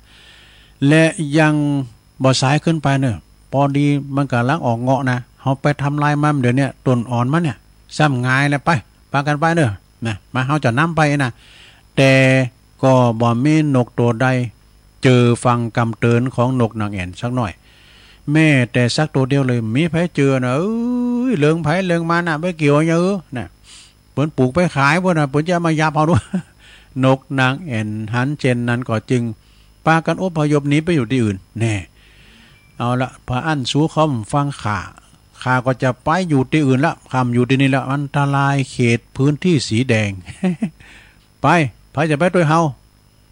และยังบ่สายขึ้นไปเนอะพอดีมันกำลังออกเงาะนะเขาไปทำลายมันเดี๋ยวนี้ต้นอ่อนมันเนี่ยซ้ำงายแล้วไปปากันไปเนอะนะมาเขาจะนำไปนะแต่ก็บ่มีนกตัวใดเจอฟังคำเตือนของนกนางแอ่นสักหน่อยแม่แต่สักตัวเดียวเลยมีไผเจอนะเรื่องไผเรื่องมันไปเกี่ยวเยอะนะเปิ้นปลูกไปขายพวกน่ะเปิ้นจะมายับเอาด้วยนกนางแอ่นหันเจนนั้นก็จึงปากันอพยพหนีไปอยู่ที่อื่นแน่เอาละพระอั้นสู้คอมฟังข้าก็จะไปอยู่ที่อื่นละคำอยู่ที่นี่ละอันตรายเขตพื้นที่สีแดงไปจะไปด้วยเฮา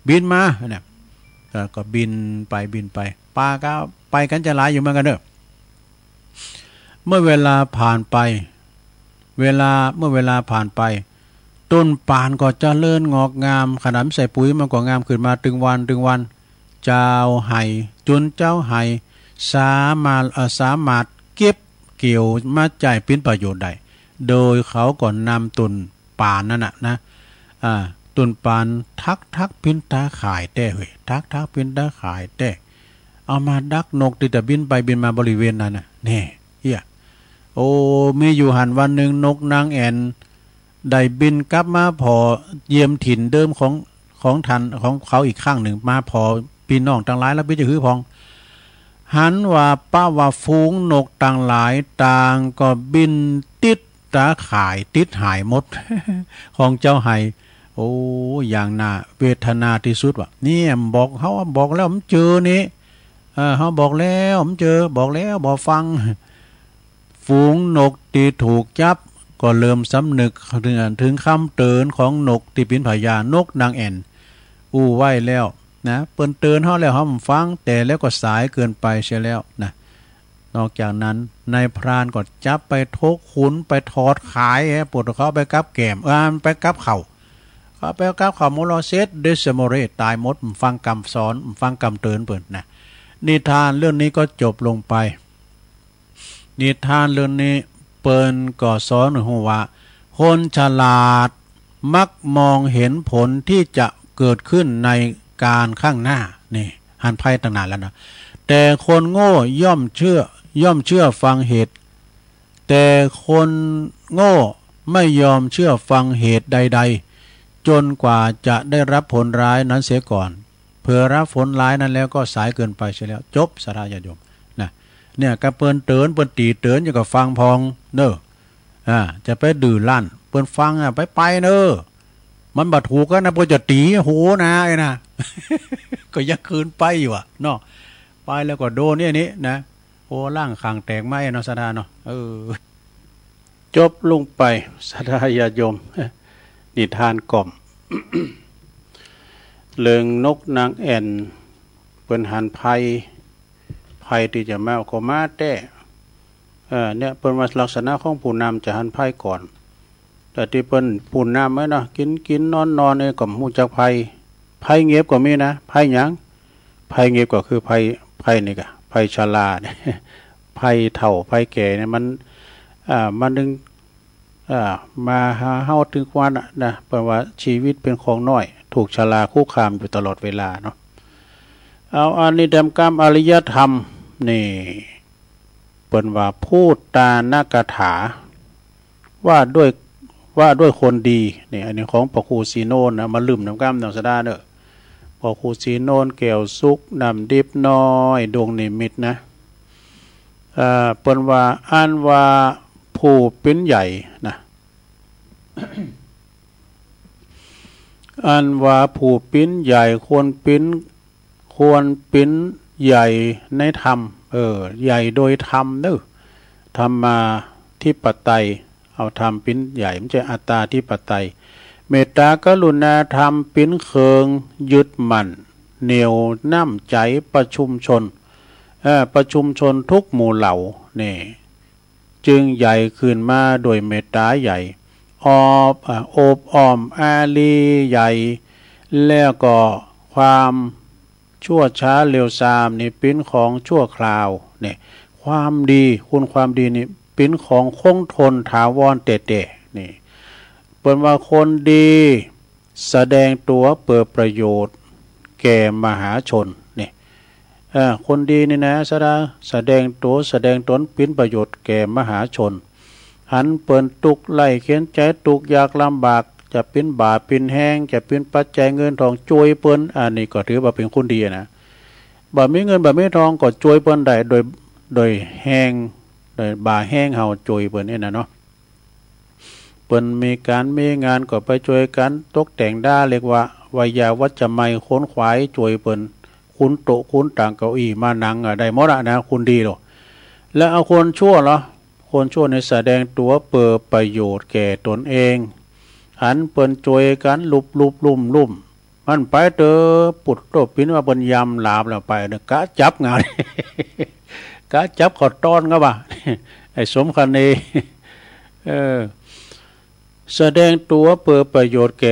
บินมาเนี่ยก็บินไปปลาก็ไปกันจะหลายอยู่เหมือนกันเด้อเมื่อเวลาผ่านไปเมื่อเวลาผ่านไปต้นปานก็เจริญงอกงามขนาดใส่ปุ๋ยมันก็งามขึ้นมาตึงวันเจ้าไห้จนเจ้าไห้สามารถเก็บเกี่ยวมาจ่ายเป็นประโยชน์ได้โดยเขาก่อนนำต้นปานนั่นนะต้นปานทักพินตาขายแต่เฮ้ยทักพินตาขายแต่เอามาดักนกที่จะบินไปบินมาบริเวณนั้นน่ะแน่เฮียโอ้มีอยู่หันวันหนึ่งนกนางแอ่นได้บินกลับมาพอเยี่ยมถิ่นเดิมของทันของเขาอีกข้างหนึ่งมาพอพี่น้องต่างหลายแล้วพี่จะฮือพองหันว่าป้าว่าฟูงนกต่างหลายต่างก็บินติดตาข่ายติดหายหมด ของเจ้าไห้โอ้อย่างน่าเวทนาที่สุดว่ะนี่บอกเขาบอกแล้วผมเจอนี่เขาบอกแล้วผมเจอบอกแล้วบอกฟังฝูงนกที่ถูกจับก็เริ่มสำนึกถึงคำเตือนของนกที่เป็นพญานกนางแอ่นไหวแล้วนะเปิ้นเตือนเขาแล้วเขาฟังแต่แล้วก็สายเกินไปเสียแล้วนะนอกจากนั้นนายพรานก็จับไปทกขุนไปทอดขายปวดเขาไปกับแกมไปกับเขาไปกับเขาโมโลเซตเดซโมเรตายหมดฟังคำสอนฟังคำเตือนเปิดนะนิทานเรื่องนี้ก็จบลงไปนิทานเรื่องนี้เปิ้นก็สอนหัวว่าคนฉลาดมักมองเห็นผลที่จะเกิดขึ้นในการข้างหน้านี่หันไพ่ตั้งนานแล้วนะแต่คนโง่ย่อมเชื่อฟังเหตุแต่คนโง่ไม่ยอมเชื่อฟังเหตุใดๆจนกว่าจะได้รับผลร้ายนั้นเสียก่อนเผื่อรับผลร้ายนั้นแล้วก็สายเกินไปเสียแล้วจบสาราญาโยมนะเนี่ยกระเปิ้นเตือนเปิ้นตีเตือนอยู่กับฟังพองเนอะจะไปดื้อลั่นเปิ้นฟังไปเนอะมันบัดถูกก็นะพอจะตีโหนะไอ้นะ ก็ยังคืนไปอยู่เนาะไปแล้วก็โดนนี่นะโอ้ล่างขางแตกไหมเนาะสดาเนาะจบลงไปสดาญาโยมนิทานกล่อม เลิงนกนางแอ่นเปิ้นหันภัยที่จะมาก็มาแต่เนี่ยเปิ้นว่าลักษณะของผู้นำจะหันภัยก่อนแต่ที่เปิ้นผู้นำไหมเนาะกินนอนเองก็ฮู้จักภัยเงียบก็มีนะภัยหยังภัยเงียบก็คือภัยนี่ก็ภัยชราเนี่ยภัยเฒ่าภัยแก่เนี่ยมันดึงมาหาเฮาถึงวันนะเพราะว่าชีวิตเป็นของน้อยถูกชราคุกคามอยู่ตลอดเวลาเนาะเอาอันนี้ดำกรรมอริยธรรมนี่เปิ้นว่าพูดตานกถาว่าด้วยคนดีนี่อันนี้ของปครูซีโนนนะมาลืมน้ำกล้ามน้ำสดาเนอะปครูซีโนนแก้วสุกน้ำดิบน้อยดวงนิมิตนะเปิ้นว่าอ่านว่าผู้เป็นใหญ่นะ อันว่าผู้ปิ้นใหญ่ควรปิ้นใหญ่ในธรรมใหญ่โดยธรรมเนอะธรรมาธิปไตยเอาธรรมปิ้นใหญ่ไม่ใช่อัตตาธิปไตยเมตตากรุณาธรรมปิ้นเคืองยึดมั่นเหนียวน้ำใจประชุมชนทุกหมู่เหล่านี่จึงใหญ่ขึ้นมาโดยเมตตาใหญ่โอบอ้อมอารีใหญ่แล้วก็ความชั่วช้าเร็วซามนี่เป็นของชั่วคราวนี่ความดีคุณความดีนี่เป็นของคงทนถาวรเตะนี่เป็นว่าคนดีแสดงตัวเปิดประโยชน์แก่มหาชนนี่คนดีนี่นะแสดงตัวแสดงตนเป็นประโยชน์แก่มหาชนหันเปิ่นตุกไล่เขียนใจตุกยากลำบากจะเป็นบาปเป็นแห้งจะเป็นปัจจัยเงินทองช่วยเปิ้นอันนี้ก็ถือว่าเป็นคนดีนะบ่มีเงินบ่มีทองก็ช่วยเปิ้นได้โดยแห้งโดยบ่าแห้งเฮาช่วยเปิ้นนี่นะเนาะเปิ้นมีงานก็ไปช่วยกันตกแต่งด้าเรียกว่าวิยาวัจจะไมค้นขวายช่วยเปิ้นคุณโตคุณต่างเก้าอี้มานั่งได้หมดนะคุณดีหรอแล้วเอาคนชั่วเหรอคนชั่วในแสดงตัวเปิดประโยชน์แก่ตนเองหันเปิ้นช่วยกันลุ่ม มันไปเตอปุดโตปิ้นว่าเป็นยำลาบแล้วไปเด้อกะจับงาน กะจับขอต้อนก็บ่าไอ้สมคันนี้แสดงตัวเปิดประโยชน์แ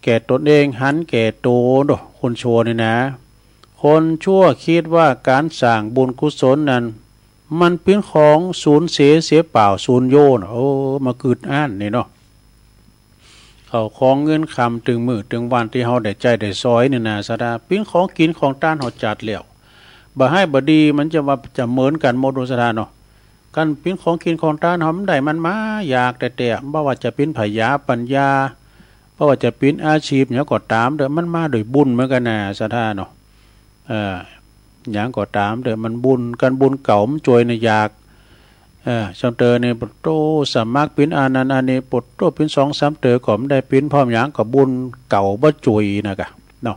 ก่ตนเองหันแก่ตัวคนชั่วนี่นะคนชั่วคิดว่าการสร้างบุญกุศลนั้นมันเป็นของสูญเสียเปล่าสูญโยนโอ้มากืดอ่านนี่เนาะเขาของเงินคำถึงมือถึงวันที่เฮาได้ใจได้ซอยนี่นะสะดาเป็นของกินของต้านเฮาจัดแล้วบ่ให้บ่ดีมันจะว่าจะเหมือนกันหมดสะดาเนาะกันเป็นของกินของต้านเฮามันได้มันมาอยากแต่บ่ว่าจะเป็นไผยาปัญญาบ่ว่าจะเป็นอาชีพหยังก็ตามเด้อมันมาด้วยบุญเหมือนกันน่ะสะดาเนาะหยังก็ตามเด้อมันบุญกันบุญเก่ามันจวยในอยากชังเตอในปุตโตสามารถเป็นอานันต์อันนี้ปุตโตเป็น2-3เตอก็ไม่ได้เป็นพร้อมหยังก็บุญเก่าบ่จวยนะกะเนาะ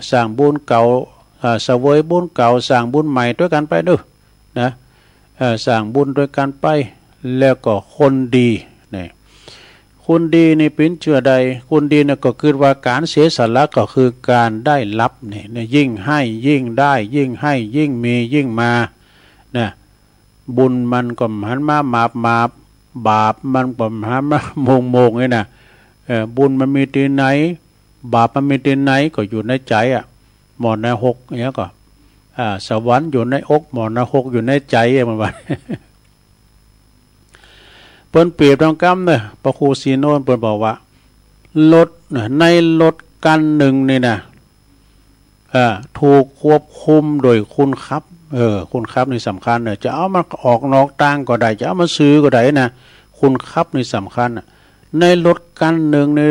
สร้างบุญเก่าเสวยบุญเก่าสร้างบุญใหม่ด้วยกันไปเด้อนะสร้างบุญด้วยกันไปแล้วก็คนดีนี่คนดีนี่เป็นเชื่อใดคนดีเนี่ยก็คือว่าการเสียสละก็คือการได้รับนี่ยิ่งให้ยิ่งได้ยิ่งให้ยิ่งมียิ่งมานะบุญมันก็หันมามาบาปมันก็หันมาโมงนี่นะบุญมันมีที่ไหนบาปมันมีที่ไหนก็อยู่ในใจอ่ะหมอนในหกเนี้ยก็สวรรค์อยู่ในอกหมอนในหกอยู่ในใจมันว่าเปิ้นเปรียบตรงกรรมเนี่ยพระครูซีโนนเปิ้นบอกว่ารถในรถกันหนึ่งนี่นะถูกควบคุมโดยคุณครับคุณครับนี่สำคัญเนี่ยจะเอามาออกนอกตั้งก็ได้จะเอามาซื้อก็ได้นะคุณครับนี่สำคัญในรถกันหนึ่งนี่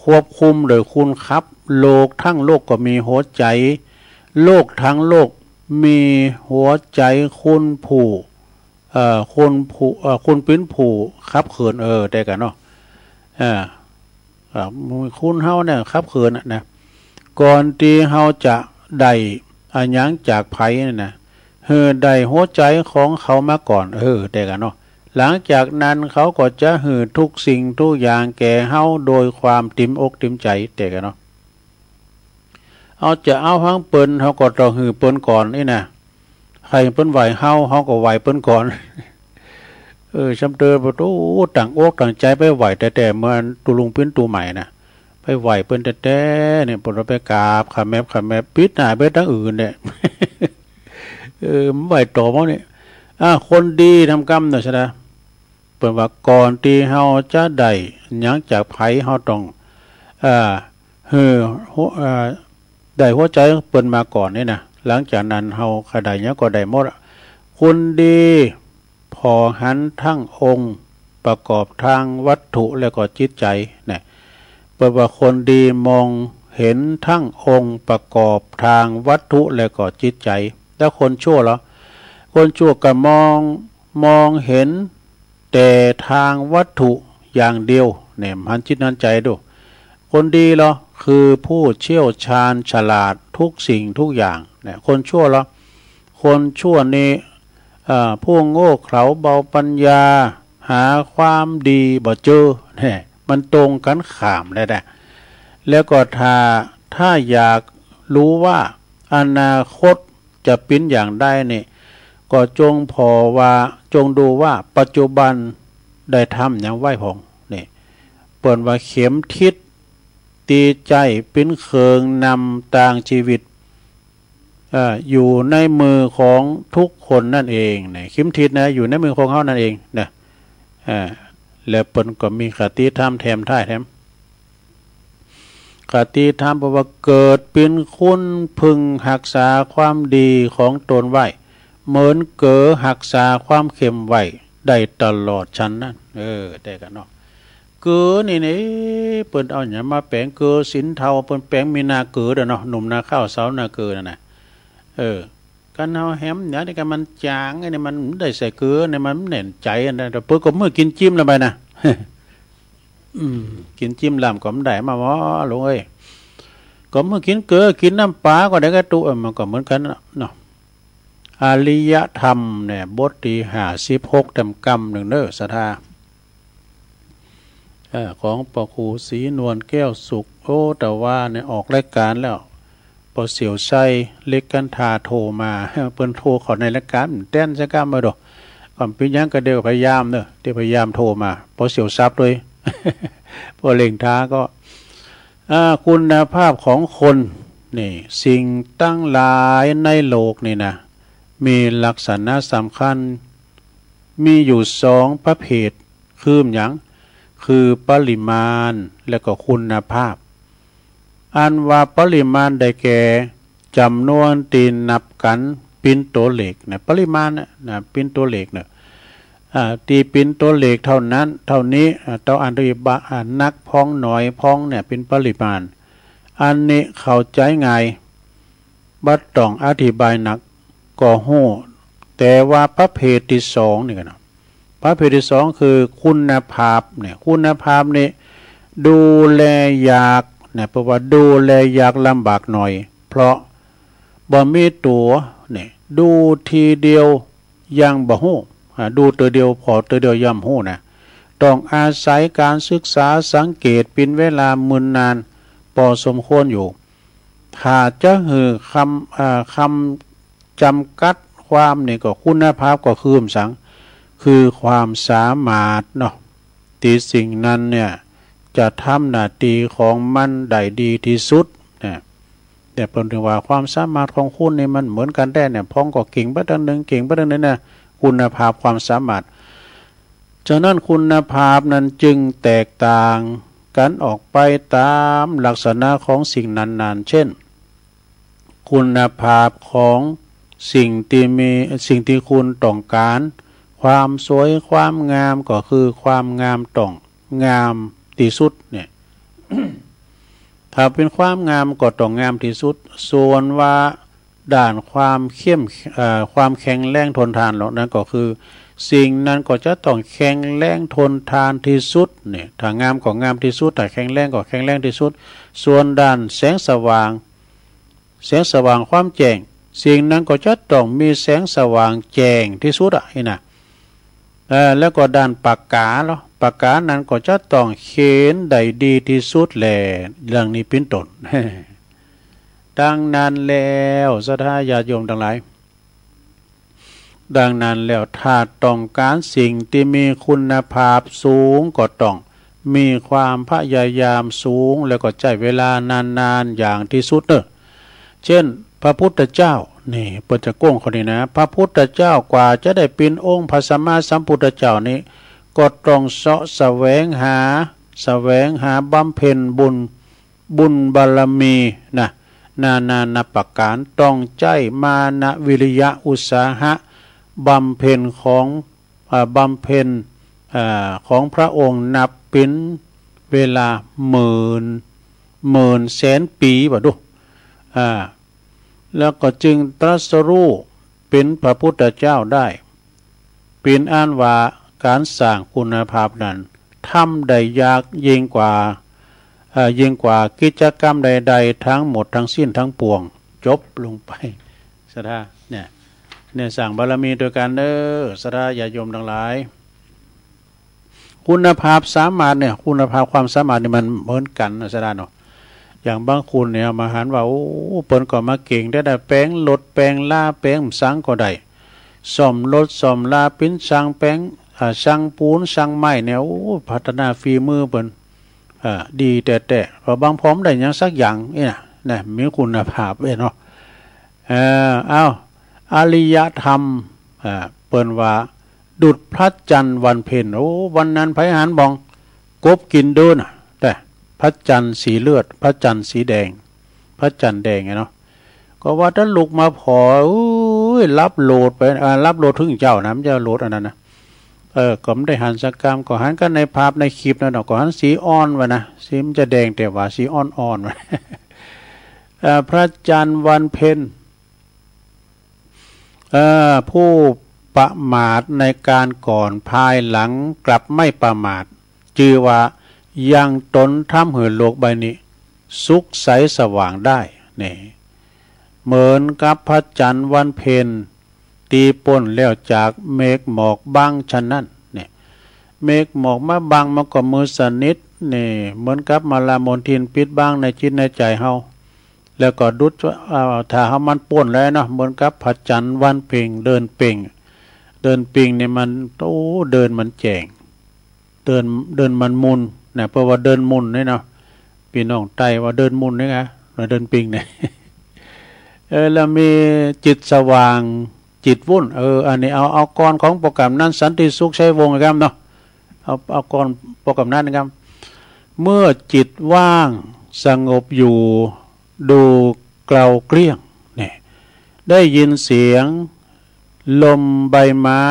ควบคุมโดยคุณครับโลกทั้งโลกก็มีหัวใจโลกทั้งโลกมีหัวใจคุณผู้คุณปิ้นผู้ครับเขินได้กันเนาะคุณเฮาเนี่ยครับเขินนะก่อนที่เฮาจะได้อันยังจากไผนี่นะได้หัวใจของเขามาก่อนได้กันเนาะหลังจากนั้นเขาก็จะทุกสิ่งทุกอย่างแก่เฮาโดยความติ่มอกติ่มใจได้กันเนาะเอาจะเอาทั้งเปิ้นเฮาก็ต้องเปิ้นก่อนนี่นะใครเปิ้นไหวเฮาก็ไหวเปิ้นก่อนชำเตอประตูต่างอกต่างใจไปไหวแต่เมื่อตุลุงปิ้นตูใหม่นะไปไหวเปิ้นแต่เนี่ยปนไปกราบขาแมบปิดหน้าไปทั้งอื่นเนี่ยมันไหวต่อมั้งเนี่ยคนดีทำกรรมนะใช่ไหมเปิ้นว่าก่อนที่เฮาจะได้หยังจากไผเฮาต้องได้หัวใจเปิ้นมาก่อนนี่นะหลังจากนั้นเฮาขดายเนี้ยก็ได้หมดคุณดีพอหันทั้งองค์ประกอบทางวัตถุและก็จิตใจเนี่ยแปลว่าคนดีมองเห็นทั้งองค์ประกอบทางวัตถุและก็จิตใจแล้วคนชั่วเหรอคนชั่วก็มองเห็นแต่ทางวัตถุอย่างเดียวเนี่ยหันจิตนั้นใจดูคนดีเหรอคือผู้เชี่ยวชาญฉลาดทุกสิ่งทุกอย่างเนี่ยคนชั่วเหรอคนชั่วนี่ผู้โง่เขลาเบาปัญญาหาความดีบ่เจอเนี่ยมันตรงกันข้ามเลยนะแล้วก็ถ้าอยากรู้ว่าอนาคตจะเป็นอย่างใดนี่ก็จงดูว่าปัจจุบันได้ทำอย่างไหวพองนี่เปิดว่าเข็มทิศตีใจเป็นเคืองนำต่างชีวิตอยู่ในมือของทุกคนนั่นเองเนี่ยเข็มทิศนะอยู่ในมือของเขานั่นเองนะแล้วเปิ้นก็มีคติธรรมแถมท้ายแถมคติธรรมบอกว่าเกิดเป็นคุณพึงรักษาความดีของตนไว้เหมือนเก๋อรักษาความเค็มไว้ได้ตลอดชั้นนั้นได้กันเนาะเก๋อนี่เปิ้นเอาหยังมาแปลงเก๋อสินเทาเปิ้นแปลงมีนาเก๋อเด้อเนาะหนุ่มนาข้าวสาวนาเก๋อนั่นน่ะกันเอาแฮมเนี่ยนี่กันมันจางไอ้นี่มันได้ใส่เกลือเนี่ยมันแน่นใจอันนั้นแต่เพิ่นก็มื้อกินจิ้มแล้วไปนะกินจิ้มลำก็มันได้มาบ่ลุงเอ้ยก็มื้อกินเกลือกินน้ำปลาก็ได้กระตุมันก็เหมือนกันเนาะอริยธรรมเนี่ยบทที่56เต็มกรรม1เด้อศรัทธา ของปอครูศรีนวลแก้วสุขโอ้แต่ว่าเนี่ยออกรายการแล้วปอเสี่ยวไส้เล็กกันทาโทรมาเปิ้นโทรเขาในรายการเต้นซะก้ามมาดอกก่อนพี่ยังก็เดียวพยายามเนอะเดี๋ยวพยายามโทรมาปอเสี่ยวซับเลย พอเล่งท้าก็คุณภาพของคนนี่สิ่งตั้งหลายในโลกนี่นะมีลักษณะสำคัญมีอยู่สองประเภทคืออย่างคือปริมาณและก็คุณภาพอันว่าปริมาณได้แก่จำนวนตีนับกันเป็นตัวเลขนะปริมาณนะเป็นตัวเลขนะตีเป็นตัวเลขเท่านั้นเท่านี้ต้องอ่านด้วยนักพ้องหน่อยพ้องเนี่ยเป็นปริมาณอันนี้เข้าใจง่ายบัดต้องอธิบายหนักก็โหแต่ว่าประเภทที่สองนี่กันนะประเภทที่สองคือคุณภาพเนี่ยคุณภาพนี่ดูแลยากเนี่ยเพราะว่าดูแลยากลำบากหน่อยเพราะบ่มีตัวเนี่ยดูทีเดียวยังบ่ฮู้ดูตัวเดียวพอตัวเดียวย่ำฮู้นะต้องอาศัยการศึกษาสังเกตเป็นเวลามึนนานพอสมควรอยู่ถ้าจะหือคำจำกัดความนี่ก็คุณภาพก็คือสังคือความสามารถเนาะที่สิ่งนั้นเนี่ยจะทำหน้าที่ของมันได้ดีที่สุดนะแต่เป็นถึงว่าความสามารถของคุณนี่มันเหมือนกันได้เนี่ยพ้องก็เก่งประเด็นหนึ่งเก่งประเด็นนึงนะคุณภาพความสามารถฉะนั้นคุณภาพนั้นจึงแตกต่างกันออกไปตามลักษณะของสิ่งนั้นๆเช่นคุณภาพของสิ่งที่คุณต้องการความสวยความงามก็คือความงามต้องงามที่สุดเนี่ย ถ้าเป็นความงามก็ต้องงามที่สุดส่วนว่าด้านความความแข็งแรงทนทานเหล่านั้นก็คือสิ่งนั้นก็จะต้องแข็งแรงทนทานที่สุดเนี่ยถ้างามก็งามที่สุดถ้าแข็งแรงก็แข็งแรงที่สุดส่วนด้านแสงสว่างความแจ้งสิ่งนั้นก็จะต้องมีแสงสว่างแจ้งที่สุดนี่นะแล้วก็ด้านปากกาเนาะปากกานั้นก็จะต้องเขียนได้ดีที่สุดแหละเรื่องนี้เป็นต้น ดังนั้นแล้วศรัทธาญาติโยมทั้งหลายดังนั้นแล้วถ้าต้องการสิ่งที่มีคุณภาพสูงก็ต้องมีความพยายามสูงแล้วก็ใช้เวลานานๆอย่างที่สุดเนอะเช่นพระพุทธเจ้านี่ปัจจโกงคนนี้นะพระพุทธเจ้ากว่าจะได้เป็นองค์พระสัมมาสัมพุทธเจ้านี้ก็ต้องเสาะแสวงหาบำเพ็ญบุญบารมีนะนาประการต้องใจมานะวิริยะอุตสาหะบำเพ็ญของพระองค์นับเป็นเวลาหมื่นแสนปีบ่ดูแล้วก็จึงตรัสรู้เป็นพระพุทธเจ้าได้เป็นอันว่าการสร้างคุณภาพนั้นทำได้ยากยิ่งกว่ากิจกรรมใดๆทั้งหมดทั้งสิ้นทั้งปวงจบลงไปศรัทธาเนี่ยสั่งบารมีโดยการศรัทธาญาติโยมทั้งหลายคุณภาพสามารถเนี่ยคุณภาพความสามารถนี่มันเหมือนกันนะศรัทธาเนาะอย่างบางคนเนี่ยมาหันว่าโอ้เปิ้นก็มาเก่งได้แปลงรถแปลงล่าแปลงสังก็ได้ซ่อมรถซ่อมล่าปิ้นช่างแปลงช่างปูนช่างไม้เนี่ยโอ้พัฒนาฝีมือเปิ้นดีแต่พอบางพร้อมได้ยังสักอย่างนี่มีคุณภาพเนาะอริยธรรมเปิ้นว่าดุจพระจันทร์วันเพ็ญโอ้วันนั้นไผหารบองกบกินดูน่ะแต่พระจันทร์สีเลือดพระจันทร์สีแดงพระจันทร์แดงไงเนาะก็ว่าถ้าลุกมาพอรับโหลดไปรับโหลดถึงเจ้านะมันจะโหลดอันนั้นนะก็ไม่ได้หันสักกรรมก็หันกันในภาพในคลิปนั่นเนาะก็หันสีอ่อนวะนะสีมันจะแดงแต่ว่าสีอ่อนๆวะ พระจันทร์วันเพ็ญผู้ประมาทในการก่อนภายหลังกลับไม่ประมาทจือว่ายังตนทำให้โลกใบนี้สุขใสสว่างได้นี่เหมือนกับพระจันทร์วันเพ็ญตีป่นแล้วจากเมฆหมอกบางฉะนั้นเนี่ย เมฆหมอกมาบังมาก็มือสนิทนี่เหมือนกับมาลามนทินปิดบ้างในจิตในใจเฮาแล้วก็ดุดถ้าเฮามันป่นแล้วเนาะเหมือนกับพระจันทร์วันเพ่งเดินเป่งเดินปิงเนี่ยมันโอ้เดินมันแจงเดินมันมุนเนี่ยเพราะว่าเดินมุนนี่เนาะพี่น้องไตว่าเดินมุนนี่ไงเดินปิงเนี่ยแล้วมีจิตสว่างจิตวุ่นอันนี้เอากรของโปรแกรมนั้นสันติสุขใช้วงนะครับเนาะเอากรโปรแกรมนั้นนะครับเมื่อจิตว่างสงบอยู่ดูเกลาเกลี้ยงเนี่ยได้ยินเสียงลมใบไม้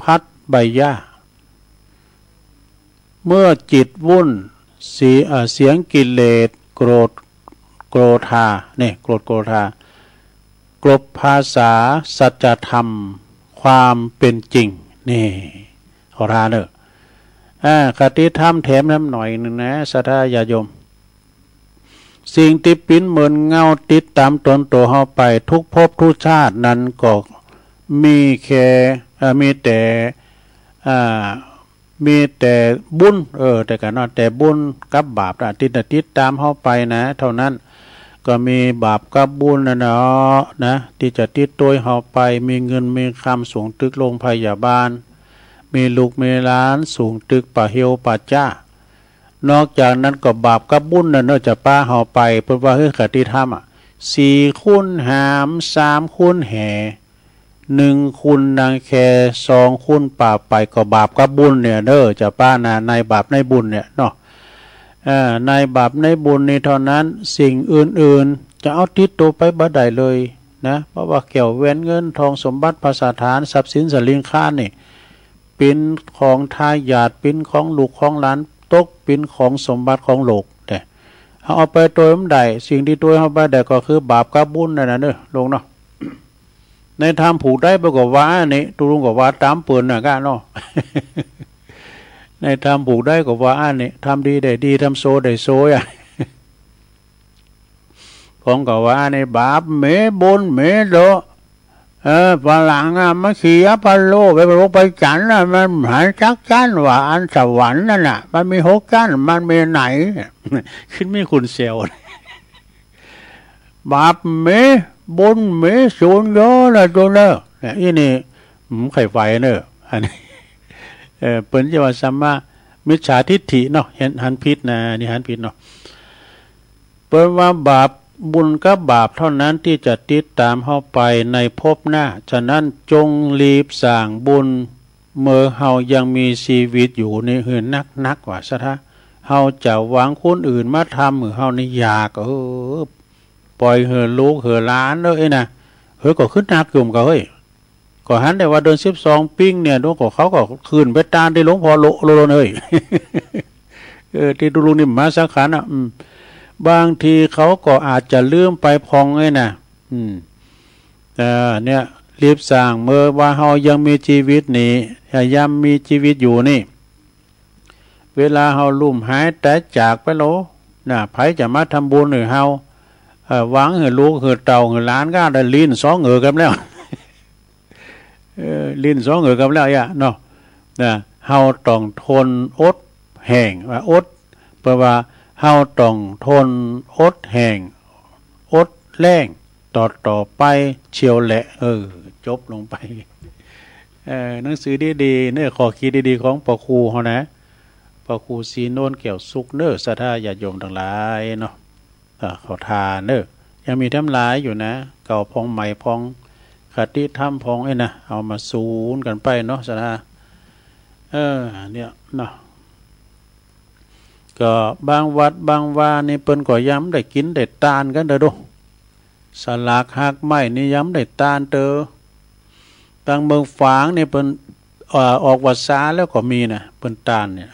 พัดใบหญ้าเมื่อจิตวุ่นเสียงกิเลสโกรธาเนี่ยโกรธากลบภาษาสัจธรรมความเป็นจริงนี่ขอทานคติธรรมแถมน้ำหน่อยนึงนะสัทธาญาโยมสิ่งที่ปิ้นเหมือนเงาติดตามตนตัวเฮาไปทุกภพทุกชาตินั้นก็มีแค่มีแต่บุญแต่กันว่าแต่บุญกับบาปติดตามเฮาไปนะเท่านั้นก็มีบาปกับบุญนะเนาะนะที่จะติดตัวเฮาไปมีเงินมีคำสูงตึกโรงพยาบาลมีลูกมีหลานสูงตึกป่าเฮียวป่าจ้านอกจากนั้นก็บาปกับบุญนะเนาะจะป้าเฮาไปเพิ่นว่าเฮ้ยคติธรรม4 คูณหาม3 คูณแห่1 คูณนางแค2 คูณป่าไปก็บาปกับบุญเนี่ยเด้อจะป้านะในบาปในบุญเนี่ยเนาะในบาปในบุญนี่เท่านั้นสิ่งอื่นๆจะเอาติดตัวไปบ่ได้เลยนะเพราะว่าเกี่ยวเว้นเงินทองสมบัติภาษาฐานทรัพย์สินสลิงค่านี่เป็นของทายาทเป็นของลูกของหลานตกเป็นของสมบัติของโลกแต่เอาไปตัวมันได้สิ่งที่ตัวเอาไปได้ก็คือบาปกับบุญนั่นน่ะเด้อลงเนาะในทำผูกได้ไปก็ว่านี่ตุลุงก็ว่าตามเปิ่นน่ะกะเนาะ ในทำผูกได้ก็ว่านี่ทำดีได้ดีทำโซได้โซอ่ะ ผมก็ว่าในบาปเมบุญเมโลฝรั่งมันขี่อพอลโลไปลงไปจันทร์มันหายจักจันว่าอันสวรรค์นั่นน่ะมันมี6 จันมันมีไหน ขึ้นไม่คุณเซลบาปเมบุญเมสูญโยนะตัวเนอะนี่ไข่ไฟเนอะอันนี้เปิ้นจะว่าสัมมามิจฉาทิฏฐิเนาะเห็นหันพิษนะนี่หันพิษเนาะเปิ้นว่าบาปบุญกับบาปเท่านั้นที่จะติดตามเฮาไปในภพหน้าฉะนั้นจงรีบสร้างบุญเมื่อเฮายังมีชีวิตอยู่ในหื่นนักว่าซะท่าเฮาจะหวังคนอื่นมาทำหรือเฮานี่อยากปล่อยเหือลูกเหือล้านเด้อนะก็ขึ้นนักอยู่ก็ก็หันได้ว่าเดิน12 ปิ้งเนี่ยดูก็เขาก็คืนไปตานได้หลวงพ่อโลเอ้ย ที่ดูลุงนี่มาสังขารอ่ะบางทีเขาก็อาจจะลืมไปพองนะเนี่ยรีบสร้างเมื่อว่าเฮายังมีชีวิตนี่ยามมีชีวิตอยู่นี่เวลาเฮาลุ่มหายแต่จากไปโลน่ะไผจะมาทำบุญหรือเฮาหวังให้ลูกให้เต่าให้หลานก็ได้ลิ้น2 เหงือกันแล้ว ลิ้น2 เหงือกันแล้วเนาะเฮาต้องทนอดแห้งว่าอดเพราะว่าเฮาต้องทนอดแห้งอดแล้งต่อไปเชียวแหละจบลงไปหนังสือดีๆเนื้อข้อคิดดีๆของพ่อครูเฮานะพ่อครูสีโนนแก้วสุขเน้อศรัทธาญาติโยมทั้งหลายเนาะเขาทานเน้อยังมีทำหลายอยู่นะเก่าพองใหม่พองคติธรรมพองนะเอามาศูนย์กันไปเนาะศรัทธาเนี่ยเนาะก็บางวัดบางวานี่เปิ้นก็ย้ำได้กินได้ตานกันเด้อดูสลากหักไม้นี่ย้ำได้ตานเด้อบางเมืองฝางนี่เปิ้นออกวัดสาแล้วก็มีนะเปิ้นตานเนี่ย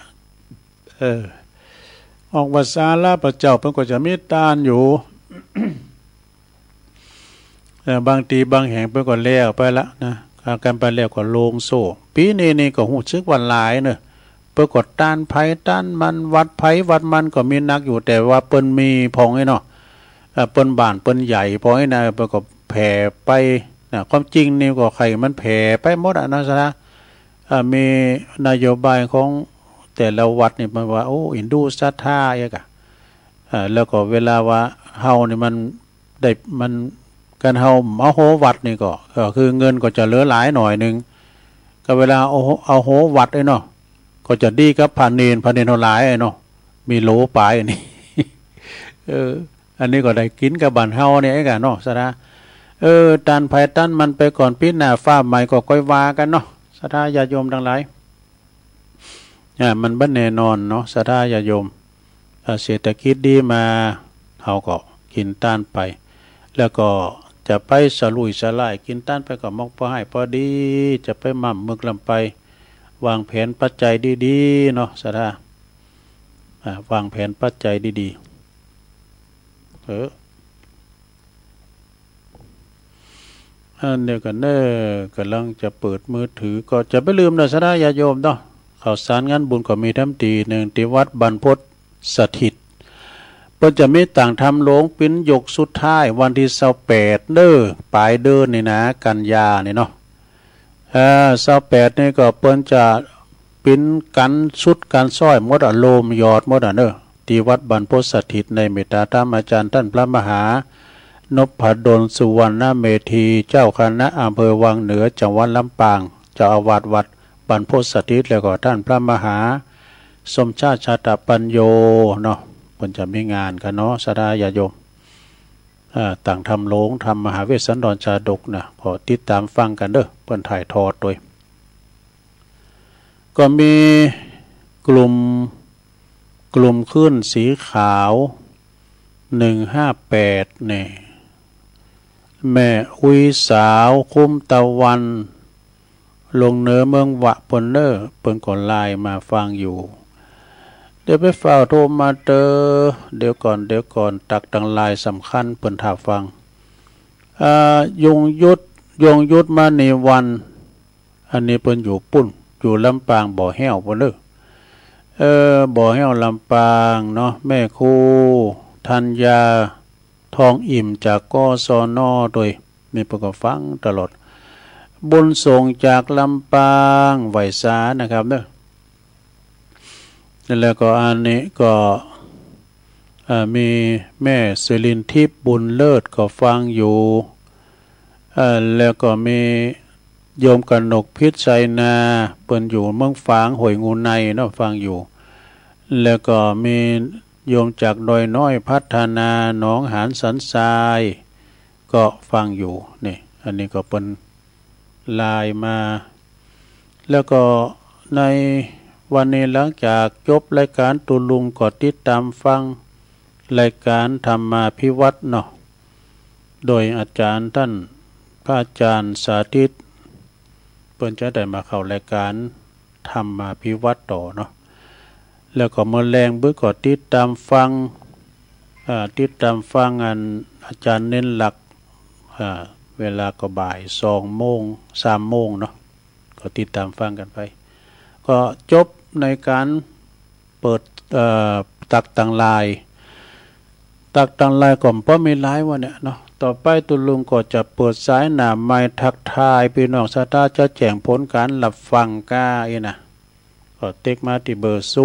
ออกวัดสาลาพระเจ้าเปิ้นก็จะมีตานอยู่ บางทีบางแห่งเปิ้นก็แล้วไปละนะการไปแล้วก็โลงโซ่ปีนี้นี่ก็ฮู้สึกว่าหลายเนอะปรากฏต้านไผต้านมันวัดไผวัดมันก็มีนักอยู่แต่ว่าเปิ้นมีพองไอ้เนาะเปิ้นบ้านเปิ้นใหญ่พอไอ้นะเปิ้นก็แผ่ไปนะความจริงนี่ก็ใครมันแผ่ไปหมดนะซะนะมีนโยบายของ แต่ละวัดนี่มันว่าโอ้อินดูศรัทธาเอกอะแล้วก็เวลาว่าเฮานี่มันได้มันการเฮาเอาโหวัดนี่ก็คือเงินก็จะเหลือหลายหน่อยนึงก็เวลาเอาโหวัดไอ้เนาะก็จะดีกับพาเนนหลายไอ้เนาะมีโหลปลายอันนี้อันนี้ก็ได้กินกับบ้านเฮาเนี่ยไอ้กะเนาะสระตันภายตันมันไปก่อนปีหน้าฟ้าใหม่ก็ค่อยว่ากันเนาะศรัทธาญาโยมทั้งหลายมันบ่แน่นอนเนาะศรัทธาญาโยมเศรษฐกิจดีมาเฮาก็กินต้านไปแล้วก็จะไปสลุยสลายกินต้านไปก็มองพอให้พอดีจะไปมั่มมึกลำไปวางแผนปัจจัยดีๆเนาะศรัทธาวางแผนปัจจัยดีๆเดี๋ยวกันกำลังจะเปิดมือถือก็จะไม่ลืมนะศรัทธาญาโยมเนาะข่าวสารงานบุญก็มีทั้งตีหนึ่งที่วัดบรรพตสถิตเพิ่นจะมีต่างทำโลงปิ้นยกสุดท้ายวันที่28ปลายเดือนนี่นะกันยานี่เนาะ28นี่ก็เพิ่นจะปิ้นกันสุดกันซ้อยหมดโลมยอดหมดที่วัดบรรพตสถิตในเมตตาธรรมอาจารย์ท่านพระมหานพดลสุวรรณเมธีเจ้าคณะอำเภอวังเหนือจังหวัดลำปางเจ้าอาวาสวัดบรรพตสถิตแล้วก็ท่านพระมหาสมชาติชาตปัญโยเนาะเพิ่นจะมีงานกันเนาะศรัทธาญาโยมต่างทำโลงทำมหาเวสสันดรชาดกนะขอติดตามฟังกันเด้อเพิ่นถ่ายทอดโดยก็มีกลุ่มขึ้นสีขาว158เนี่ยแม่อุยสาวคุ้มตะวันลงเหนือเมืองวะปนเนอร์เปิ้นก่อนไลน์มาฟังอยู่เดี๋ยวไปฝ่าโทรมาเดี๋ยวก่อนตักตังไลน์สำคัญเปิ้นถาฟังยงยุทธมาในวันอันนี้เปิ้นอยู่ปุ่นอยู่ลำปางบ่อแห้วปนเนอบ่อแห้วลำปางเนาะแม่ครูธัญญาทองอิ่มจากกศน.โดยมีประกอบฟังตลอดบุญส่งจากลำปางไหวสานะครับเนอะแล้วก็อันนี้ก็มีแม่สิรินทิพย์บุญเลิศก็ฟังอยู่แล้วก็มีโยมกนกพิชัยนาเปิ้นอยู่เมืองฝางห้วยงูในเนาะฟังอยู่แล้วก็มีโยมจากดอยน้อยพัฒนาหนองหานสันทรายก็ฟังอยู่นี่อันนี้ก็เป็นไลน์มาแล้วก็ในวันนี้หลังจากจบรายการตุลุงก็ติดตามฟังรายการธรรมาภิวัตน์เนาะโดยอาจารย์ท่านพระอาจารย์สาธิตเพิ่นจะได้มาเข้ารายการธรรมาภิวัตน์ต่อเนาะแล้วก็เมื่อแรงบื้อก็ติดตามฟังอันอาจารย์เน้นหลักเวลาก็บ่าย2 โมง 3 โมงเนาะก็ติดตามฟังกันไปก็จบในการเปิดตักตังไลน์ก่อนเพราะมีไลน์วันเนี่ยเนาะต่อไปตุลุงก็จะเปิดสายหน้าไม้ทักทายพี่น้องศรัทธาจะแจ้งผลการหลับฟังก้านะก็เต็กมาที่เบอร์0899556506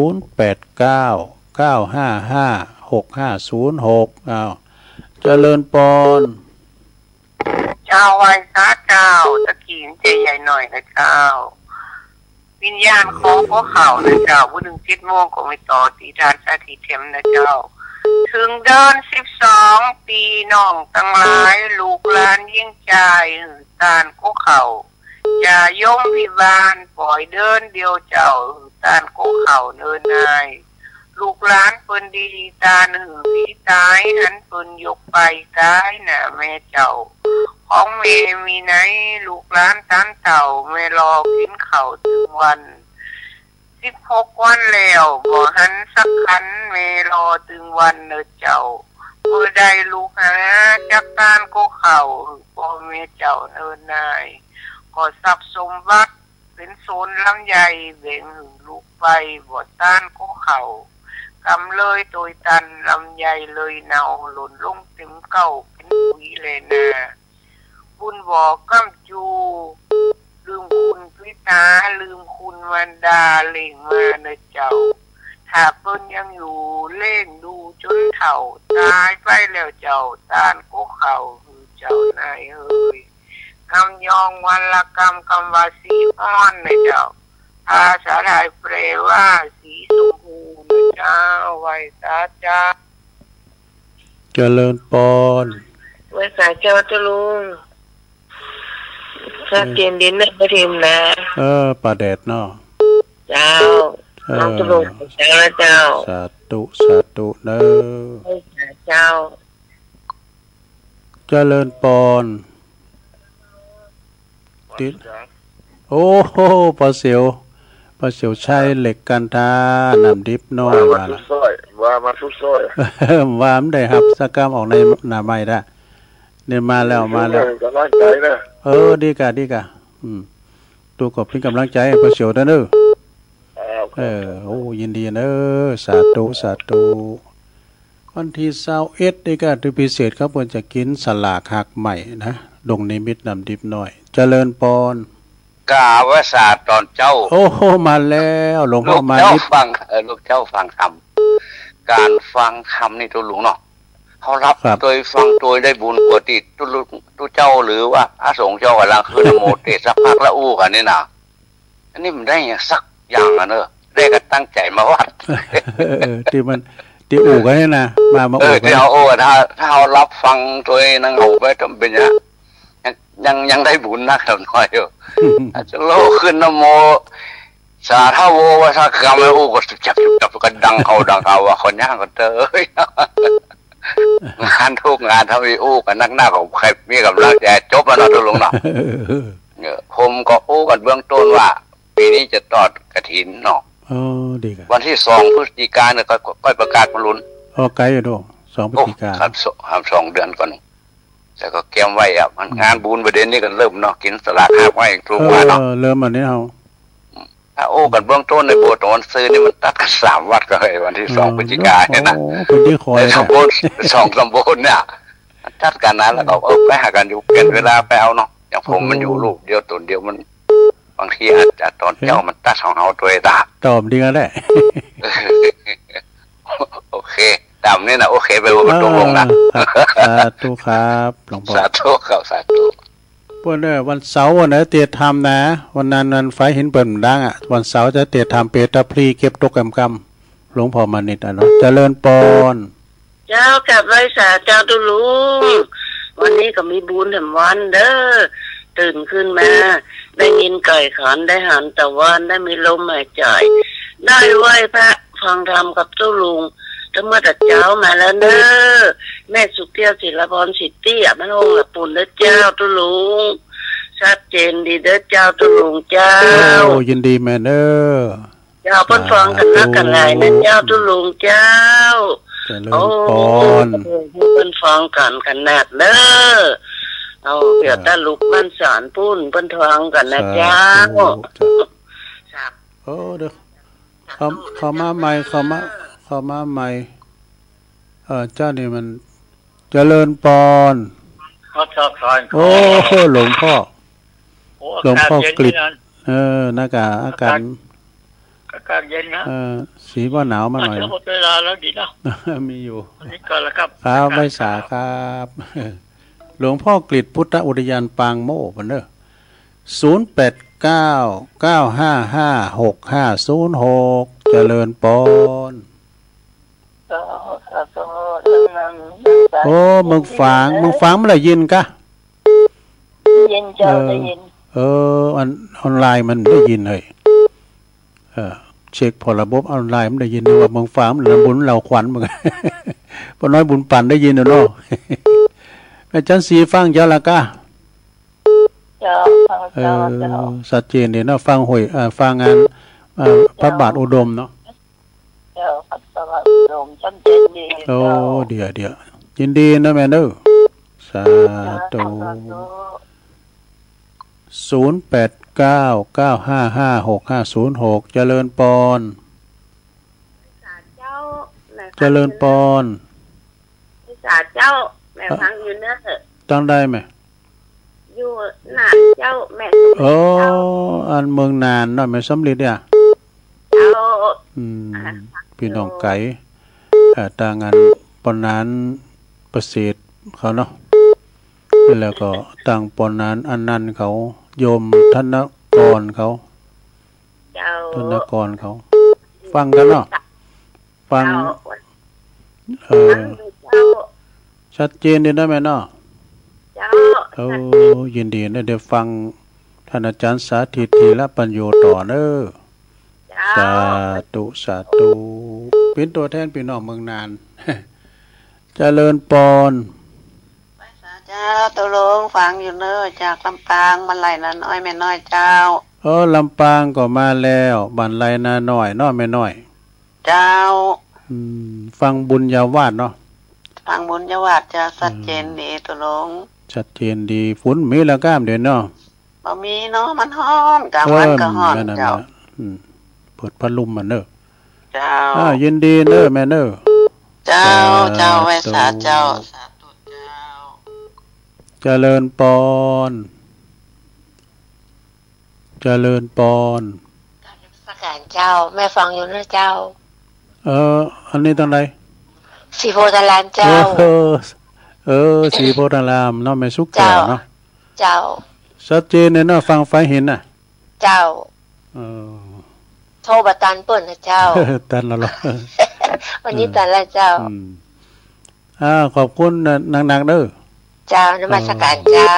เจริญปอนเจ้าไว้ซาเจ้าตะกี้เจใหญ่หน่อยนะเจ้าวิญญาณของพวกเขานะเจ้าวันหนึ่ง7 โมงก็ไม่ต่อตีทานสาธิเทมนะเจ้าถึงเดิน12 ปีน้องตั้งหลายลูกหลานยิ่งใจตานพวกเขาอย่ายมพิบาลปล่อยเดินเดียวเจ้าตานพวกเขาเนินนายลูกหลานเปิ้นดีตาหนึ่งพี่ตายหันเปิ้นยกไปตายน่ะแม่เจ้าของแม่มีไหนลูกหลานตานเต่าแม่รอกินข้าวถึงวัน16 วันแล้วบ่หันสักคันแม่รอถึงวันเด้อเจ้าเมื่อใดลูกหาจักตานก็เข้าพ่อแม่เจ้าเนินนายก็ทรัพย์สมบัติเป็นโซนลำใหญ่เบ่งลูกไปบ่ตานก็เข้ากำเลยโดยตันลำใหญ่เลยเนาหล่นลงเต็มเก้าเป็นปุ๋ยเลยนะบุญบอกกำจูลืมคุณพิ ตาลืมคุณวันดาเล่งมาเนอะเจ้าถ้าเปิ้นยังอยู่เล่งดูจนเฒ่าตายไปแล้วเจ้าต้านกุกเขาคือเจ้านายเอ้ยกำยองวันละกำวาสีอ้อนนะเจ้าภาษาไทยแปลว่าสีชมพูนะเจ้าไว้ตาจ้าเจริญปอนไว้สาเจ้าตะลุงชัดเจนดินนะพระทิมนะป่าแดดเนาะเจ้าน้องตะลุงเจ้าเจ้าสาธุสาธุเด้อไว้สาเจ้าเจริญปอนติดโอ้โหปลาเสียวใช้เหล็กกันทานำดิบน้อยมาละว่ามาทุกซอยว่ามันได้ครับสักกรรมออกในหน้าไม้ได้เนี่ยมาแล้วกำลังใจนะดีกะตัวกบเป็นกำลังใจปลาเสียวเด้อโอ้ยินดีเด้อสาธุวันที่21นี่ก็ถือพิเศษครับควรจะกินสลากหักใหม่นะดงนิมิตนำดิบน้อยเจริญปอนกาวศาสตร์ตอนเจ้าโอ้โหมาแล้วหลวงพ่อมาลูกเจ้าฟังลูกเจ้าฟังคำการฟังคำนี่ตัวหลวงเนาะเขารับโดยฟังโดยได้บุญปกติตัวเจ้าหรือว่าอาสงเจ้ากำลังคือนโมเตสักพักละอู้กันนี่นะอันนี้มันได้อย่างสักอย่างเนอะได้ก็ตั้งใจมาวัดที่อู่กันนี่นะมาอู่กันที่เอาถ้าเรารับฟังโดยนั่งเอาไปทำเป็นยังได้บุญนะครับน้อยอยู่อาจจะโลขึ้นนโมสาธโววาสกรรมอู้ก็จับกันดังเอาว่าคนย่างก็เตยงานทุกงานทำอู้กันนักหน้าของใครมีกำลังใจจบแล้วนะทุลุงเนาะผมก็อู้กันเบื้องต้นว่าปีนี้จะตอดกฐินเนาะดีกันวันที่2 พฤศจิกายนเนี่ยก็ประกาศมาลุ้นไกลอยู่ด้วย2 พฤศจิกายนครับ2 เดือนก่อนแต่ก็เก็บไว้อ่ะมันงานบุญประเด็นนี้กันเริ่มเนาะกินสลากหักไว้ทุกวันเนาะเริ่มอันนี้เอาถ้าโอ้กันเบื้องต้นในโบสถ์ตอนซื้อนี่มันตัดกัน3 วัดก็เลยวันที่2 พฤศจิกายนเนี่ยนะในสมบูรณ์2 สมบูรณ์เนี่ยตัดกันนะแล้วก็ไปหากันอยู่เป็นเวลาไปเอาเนาะอย่างผมมันอยู่ลูกเดียวตนเดียวมันบางทีอาจจะตอนเจ้ามันตัดของเอาตัวตาตอบดีกันแหละโอเคดำนี่นะโอเคไปว่ามันตกลงนะสาธุครับหลวงพ่อสาธุครับสาธุพวกเนี่ยวันเสาร์วันไหนเตียธรรมนะวันนั้นวันไฟเห็นเปิดดังอ่ะวันเสาร์จะเตียธรรมเปตาพลีเก็บตกกำหลวงพ่อมานิดเนาะเจริญปอนเจ้ากับไว้สาเจ้าตุลุงวันนี้ก็มีบุญแห่งวันเด้อตื่นขึ้นมาได้ยินไก่ขันได้หันตะวันได้มีลมหายใจได้ไหว้พระฟังธรรมกับเจ้าลุงทั้งเมื่อแต่เจ้ามาแล้วเด้อแม่สุเตี้ยศิลปรสิทธิ์เตี้ยแม่ลงละปุ่นเด้อเจ้าตุลุงชัดเจนดีเด้อเจ้าตุลุงเจ้ายินดีแม่เด้อเจ้าเพิ่นฟังกันนักกันหลายนะเจ้าตุลุงเจ้าโอ้เพิ่นฟังกันขนาดเด้อเอาเดี๋ยวตาลุกบ้านสารปุ้นเปิ้นทองกันนะเจ้าเด้อเขามาใหม่เขามาใหม่เจ้านี่มันเจริญปอนโอ้หลวงพ่อกฤษหน้ากากอากาศเย็นนะสีว่าหนาวมาหน่อยหมดเวลาแล้วดีนะมีอยู่นี่ก่อนแล้วครับไม่สาครับหลวงพ่อกฤษพุทธอุทยานปางโม่ปนเด้อ0899556506เจริญปอนโอ้มึงฟังมันได้ยินกะยินเจ้าได้ยินออนไลน์มันได้ยินเลยเช็คพอระบบออนไลน์มันได้ยินว่ามึงฟังมันบุญเราขวัญมึงพอน้อยบุญปั่นได้ยินเนาะอาจารย์สีฟังเจ้าละกะสัจเจนเนี่ยนะฟังหวยฟังงานพระบาทอุดมเนาะพระบาทอุดมชัดเจนดีโอ้เดี๋ยวยินดีนะแม่เด้อสาธุ0899556506เจริญปอนเจริญปอนสาเจ้าแม่ฟังอยู่เนอะตั้งได้ไหม อยู่หน้าเจ้าแม่โอ้อันเมืองนานเนาะแม่สำลีเนี่ยเจ้าพี่น้องไก่ต่างงานปนนั้นประสิทธิ์เขาเนาะแล้วก็ต่างปนนั้นอันนั้นเขาโยมธนกรเขาธนกรเขาฟังกันเนาะฟังชัดเจนดีนะแม่เนาะยินดีนะเดี๋ยวฟังท่านอาจารย์สาธิตทีละปัญโยต่อเด้อสาธุสาธุเป็นตัวแทนพี่น้องเมืองนานเจริญปอนเจ้าตัวลงฟังอยู่เนอะจากลำปางมาไหลนาน้อยแม่น้อยเจ้าลำปางก็มาแล้วบันไลนาน้อยน้อยแม่น้อยเจ้าฟังบุญยาวาดเนาะฟังบุญยาวาดจะชัดเจนดีตัวลงชัดเจนดีฝนมีแล้วก้ามเดี๋ยวเนาะบ่มีเนาะมันฮ้อนกลางวันก็ฮ้อนเจ้าเปิดพัดลมมันเนอะเจ้ายินดีเนอะแม่เนอะเจ้าไว้สาเจ้าสาธุเจ้าเจริญปอนเจริญปอนสักการเจ้าแม่ฟังอยู่นะเจ้าอันนี้ตั้งไหนสีโพธารามเจ้าสีโพธารามเนาะแม่สุกแก้วเนาะเจ้าชัดเจนเนาะฟังไฟเห็นน่ะเจ้าโทรบัตันเปิ่นนะเจ้าตันแล้วหรอวันนี้ตันแล้วเจ้าขอบคุณหนักๆเด้อเจ้านมัสการเจ้า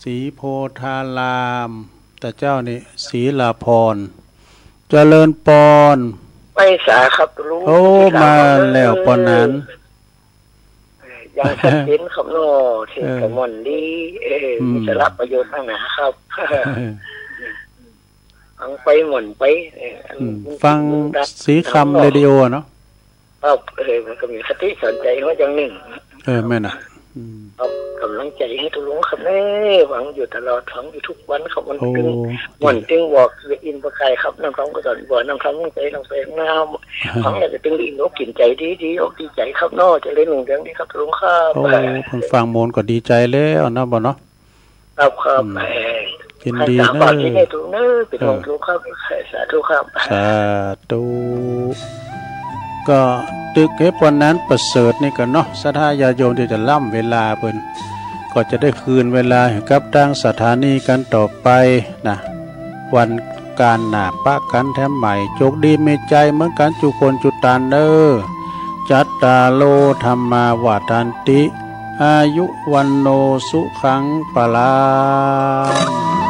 สีโพธารามแต่เจ้านี่ศรีลาพรเจริญปอนไม่สาครับลุงโอ้มาแล้วปอนนั้นยังชัดเจนครับโน่ที่กระมอนดีมีสาระประโยชน์ข้างหน้าครับฟังไปหม่นไปฟังสีคำเรดิโอเนาะครับมันก็มีคติสอนใจว่าอย่างหนึ่งแม่น่ะกำลังใจให้ทุกลุงครับแม่หวังอยู่ตลอดทั้งอยู่ทุกวันครับมันตึงบอกอินประกายครับน้ำท้องก็สอนบ่อน้ำท้องใจน้ำแสงน้ำของอยากจะตึงอินอกกินใจดีอกดีใจครับนอจะเล่นหนุ่มเรื่องนี้ครับทุกลุงครับผมฟังโมนก็ดีใจแล้วนะบ่เนาะครับยินดีนะทุกเนื้อเป็นของทุกครับสาธุครับสาธุก็ตึกให้ปนนั้นประเสริฐนี่กันเนาะศรัทธาญาโยมที่จะล่ำเวลาเพิ่นก็จะได้คืนเวลาให้กับทางสถานีกันต่อไปนะวันการหนาปะกันแถมใหม่โชคดีมีใจเหมือนกันจุคนจุตานเด้อจัตตาโลธรรมาวาทันติอายุวันโนสุขังปะลัง